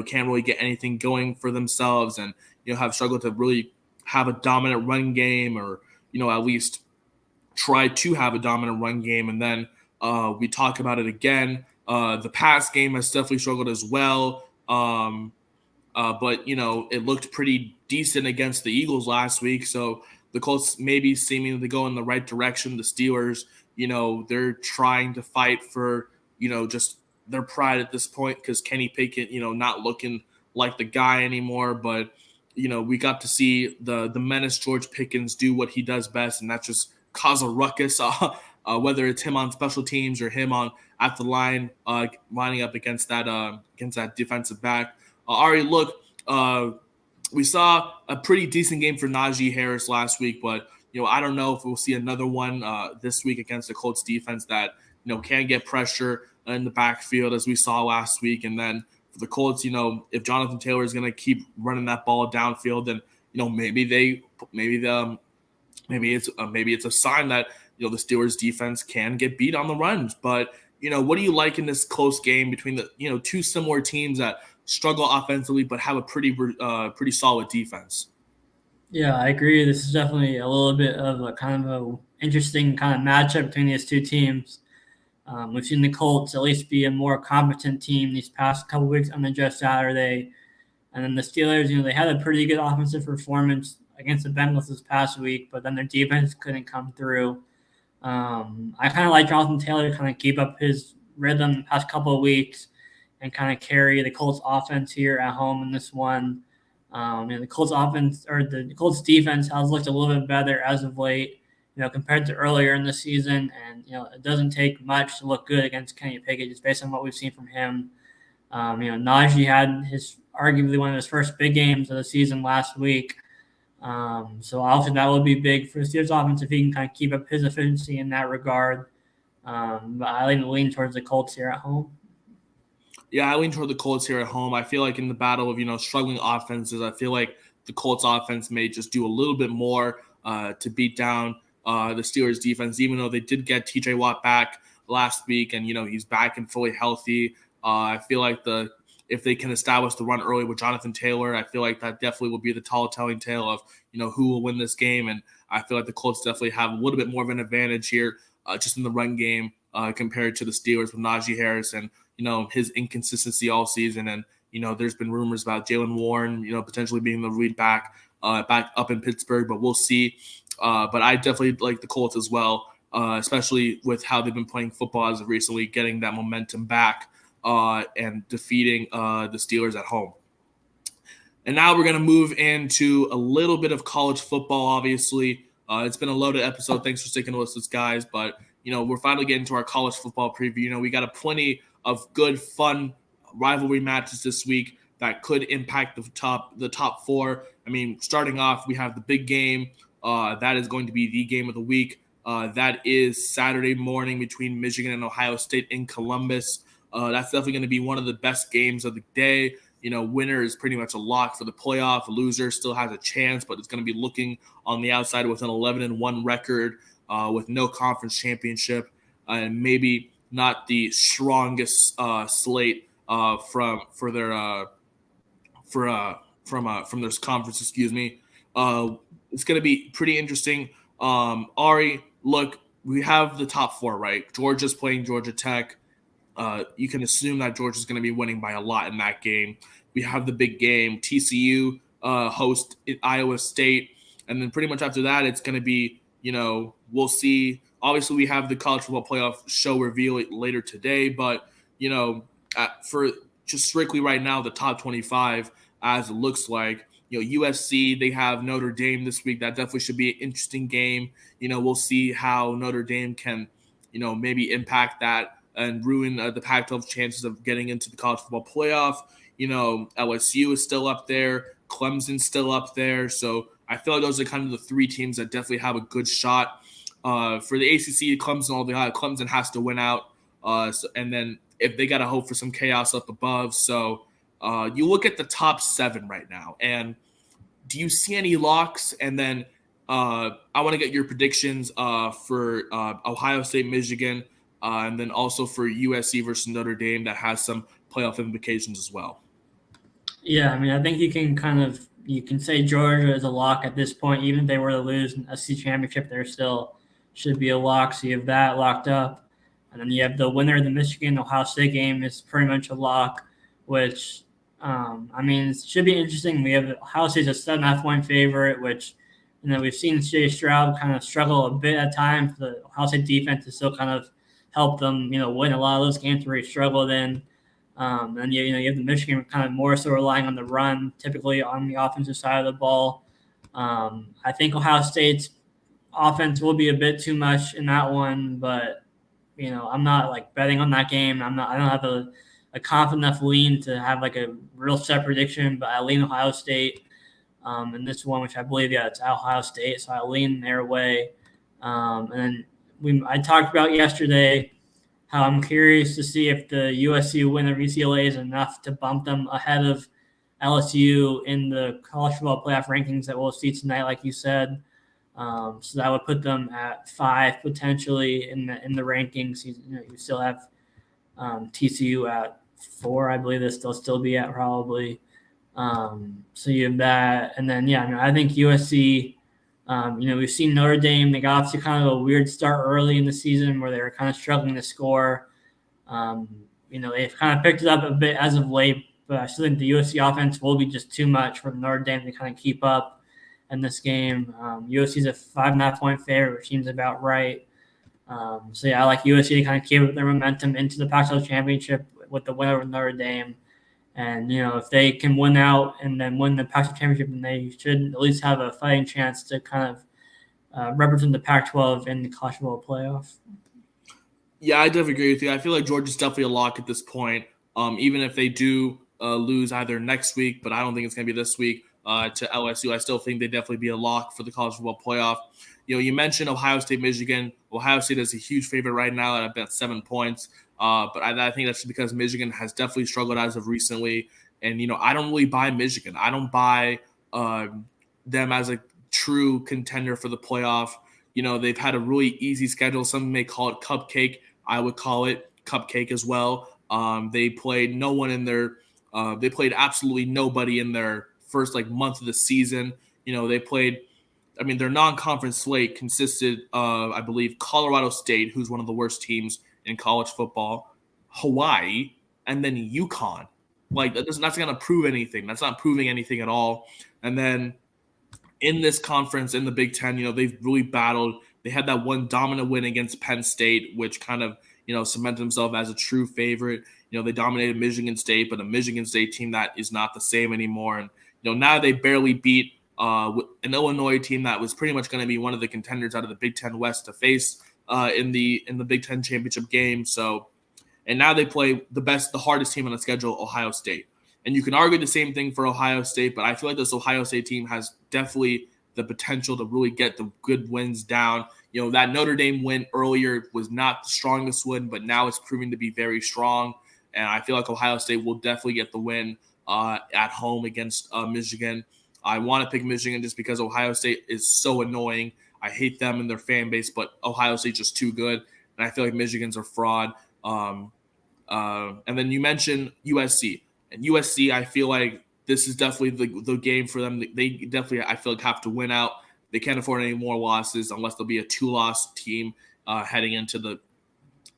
S1: can't really get anything going for themselves, and have struggled to really have a dominant run game, or at least try to have a dominant run game. And then we talk about it again. The pass game has definitely struggled as well. But it looked pretty decent against the Eagles last week. So the Colts maybe seemingly go in the right direction. The Steelers, they're trying to fight for, just their pride at this point, because Kenny Pickett, not looking like the guy anymore. But, we got to see the menace George Pickens do what he does best, and that's just cause a ruckus, whether it's him on special teams or him at the line, lining up against that defensive back. Ari, look, we saw a pretty decent game for Najee Harris last week, but I don't know if we'll see another one this week against the Colts defense that can get pressure in the backfield as we saw last week. And then for the Colts, if Jonathan Taylor is going to keep running that ball downfield, then maybe it's a sign that the Steelers defense can get beat on the runs. But what do you like in this close game between the two similar teams that struggle offensively but have a pretty solid defense?
S2: Yeah, I agree. This is definitely a little bit of a kind of a interesting kind of matchup between these two teams. We've seen the Colts at least be a more competent team these past couple weeks on the just Saturday. And then the Steelers, they had a pretty good offensive performance against the Bengals this past week, but then their defense couldn't come through. I kind of like Jonathan Taylor to kind of keep up his rhythm the past couple of weeks and kind of carry the Colts offense here at home in this one. The Colts offense or the Colts defense has looked a little bit better as of late, compared to earlier in the season. And, it doesn't take much to look good against Kenny Pickett just based on what we've seen from him. Najee had arguably one of his first big games of the season last week. So obviously that would be big for the Steelers offense if he can kind of keep up his efficiency in that regard. But I lean towards the Colts here at home.
S1: Yeah, I lean toward the Colts here at home. I feel like in the battle of struggling offenses, I feel like the Colts offense may just do a little bit more to beat down the Steelers defense, even though they did get TJ Watt back last week and he's back and fully healthy. I feel like if they can establish the run early with Jonathan Taylor, I feel like that definitely will be the telling tale of who will win this game. And I feel like the Colts definitely have a little bit more of an advantage here just in the run game compared to the Steelers with Najee Harris and his inconsistency all season. And there's been rumors about Jaylen Warren potentially being the lead back up in Pittsburgh, but we'll see. But I definitely like the Colts as well, especially with how they've been playing football as of recently, getting that momentum back and defeating the Steelers at home. And now we're going to move into a little bit of college football, obviously. It's been a loaded episode. Thanks for sticking with us, guys. But, we're finally getting to our college football preview. We got a plenty of good, fun rivalry matches this week that could impact the top four. I mean, starting off, we have the big game. That is going to be the game of the week. That is Saturday morning between Michigan and Ohio State in Columbus. That's definitely going to be one of the best games of the day. Winner is pretty much a lock for the playoff. Loser still has a chance, but it's going to be looking on the outside with an 11-1 record with no conference championship and maybe not the strongest slate from their conference. Excuse me. It's going to be pretty interesting. Ari, look, we have the top four, right? Georgia's playing Georgia Tech. You can assume that Georgia's going to be winning by a lot in that game. We have the big game. TCU host Iowa State. And then pretty much after that, it's going to be, we'll see. Obviously, we have the college football playoff show reveal later today. But, for just strictly right now, the top 25, as it looks like, USC, they have Notre Dame this week. That definitely should be an interesting game. We'll see how Notre Dame can, maybe impact that and ruin the Pac-12 chances of getting into the college football playoff. LSU is still up there. Clemson's still up there. So I feel like those are kind of the three teams that definitely have a good shot. For the ACC, Clemson has to win out. And then if they got to hope for some chaos up above. So you look at the top seven right now. And do you see any locks? And then I want to get your predictions for Ohio State, Michigan, and then also for USC versus Notre Dame that has some playoff implications as well.
S2: Yeah, I mean, I think you can say Georgia is a lock at this point. Even if they were to lose a SEC championship, there still should be a lock. So you have that locked up. And then you have the winner of the Michigan-Ohio State game is pretty much a lock, which, it should be interesting. We have Ohio State's a 7.5-point favorite, which, we've seen Jay Stroud kind of struggle a bit at times. The Ohio State defense is still kind of help them, win a lot of those games where he struggled in. And you have the Michigan kind of more so relying on the run, typically on the offensive side of the ball. I think Ohio State's offense will be a bit too much in that one, but I'm not betting on that game. I don't have a confident enough lean to have a real set prediction, but I lean Ohio State. And this one, which I believe, it's Ohio State, so I lean their way. And then I talked about yesterday how I'm curious to see if the USC win of UCLA is enough to bump them ahead of LSU in the college football playoff rankings that we'll see tonight, like you said. So that would put them at 5 potentially in the rankings. You still have TCU at 4, I believe they'll still be at probably. So you have that, and then I think USC. We've seen Notre Dame. They got off to kind of a weird start early in the season where they were kind of struggling to score. They've kind of picked it up a bit as of late, but I still think the USC offense will be just too much for Notre Dame to kind of keep up in this game. USC's a 5.5-point favorite, which seems about right. I like USC to kind of keep their momentum into the Pac-12 championship with the winner of Notre Dame. And, if they can win out and then win the Pac-12 championship, then they should at least have a fighting chance to kind of represent the Pac-12 in the college football playoff.
S1: Yeah, I definitely agree with you. I feel like Georgia's definitely a lock at this point. Even if they do lose either next week, but I don't think it's going to be this week, to LSU, I still think they definitely be a lock for the college football playoff. You mentioned Ohio State, Michigan. Ohio State is a huge favorite right now at about 7 points. But I think that's because Michigan has definitely struggled as of recently. And, I don't really buy Michigan. I don't buy them as a true contender for the playoff. They've had a really easy schedule. Some may call it cupcake. I would call it cupcake as well. They played no one in their they played absolutely nobody in their first month of the season. They played their non-conference slate consisted of, I believe, Colorado State, who's one of the worst teams in college football, Hawaii, and then UConn. That's going to prove anything. That's not proving anything at all. And then in this conference, in the Big Ten, they've really battled. They had that one dominant win against Penn State, which kind of, cemented themselves as a true favorite. They dominated Michigan State, but a Michigan State team that is not the same anymore. And, now they barely beat an Illinois team that was pretty much going to be one of the contenders out of the Big Ten West to face in the Big Ten championship game. So, and now they play the hardest team on the schedule, Ohio State. And you can argue the same thing for Ohio State, but I feel like this Ohio State team has definitely the potential to really get the good wins down. That Notre Dame win earlier was not the strongest win, but now it's proving to be very strong. And I feel like Ohio State will definitely get the win at home against Michigan. I want to pick Michigan just because Ohio State is so annoying. I hate them and their fan base, but Ohio State's just too good. And I feel like Michigan's a fraud. And then you mentioned USC. And USC, I feel like this is definitely the game for them. They definitely, I feel like, have to win out. They can't afford any more losses unless there'll be a 2-loss team heading into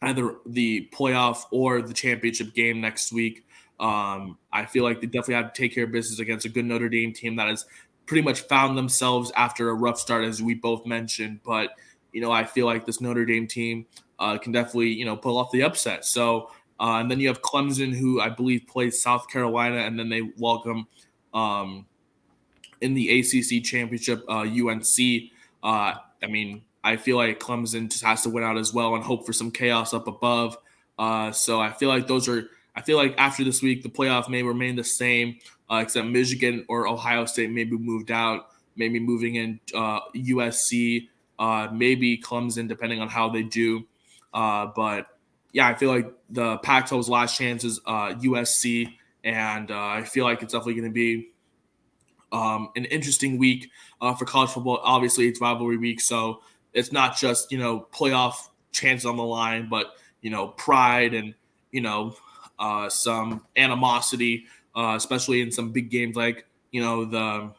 S1: either the playoff or the championship game next week. I feel like they definitely have to take care of business against a good Notre Dame team that has pretty much found themselves after a rough start, as we both mentioned. But, I feel like this Notre Dame team can definitely, pull off the upset. So, and then you have Clemson, who I believe plays South Carolina, and then they welcome in the ACC championship UNC. I feel like Clemson just has to win out as well and hope for some chaos up above. So I feel like I feel like after this week, the playoff may remain the same, except Michigan or Ohio State may be moved out, maybe moving in USC, maybe Clemson, depending on how they do. But yeah, I feel like the Pac-12's last chance is USC, and I feel like it's definitely going to be an interesting week for college football. Obviously, it's rivalry week, so it's not just playoff chances on the line, but pride and some animosity, especially in some big games like the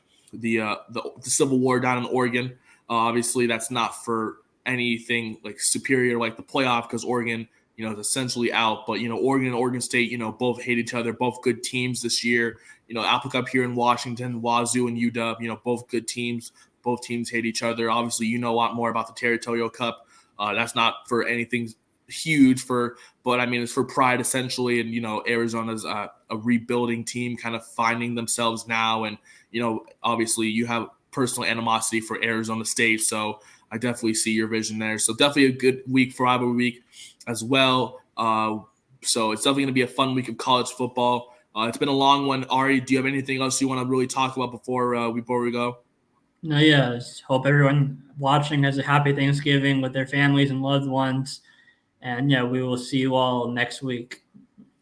S1: Civil War down in Oregon. Obviously, that's not for anything like superior like the playoff because Oregon is essentially out. But Oregon and Oregon State both hate each other, both good teams this year. Apple Cup here in Washington, Wazoo and UW, both good teams. Both teams hate each other. Obviously, a lot more about the Territorial Cup. That's not for anything huge but it's for pride essentially. And, Arizona's a rebuilding team kind of finding themselves now. And, obviously you have personal animosity for Arizona State. So I definitely see your vision there. So definitely a good week for rivalry week as well. So it's definitely going to be a fun week of college football. It's been a long one. Ari, do you have anything else you want to really talk about before we go?
S2: No, yeah. Just hope everyone watching has a happy Thanksgiving with their families and loved ones. And yeah, we will see you all next week.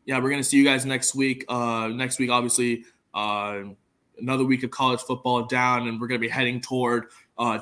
S1: Yeah, we're gonna see you guys next week. Next week, obviously, another week of college football down, and we're gonna be heading toward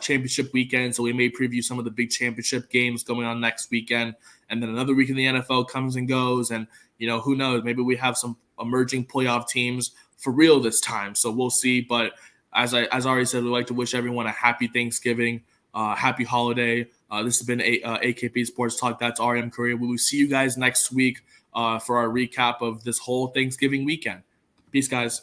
S1: championship weekend. So we may preview some of the big championship games going on next weekend, and then another week in the NFL comes and goes, and who knows? Maybe we have some emerging playoff teams for real this time. So we'll see. But as I already said, we'd like to wish everyone a happy Thanksgiving, happy holiday. This has been AKP Sports Talk. That's RM Korea. We will see you guys next week for our recap of this whole Thanksgiving weekend. Peace, guys.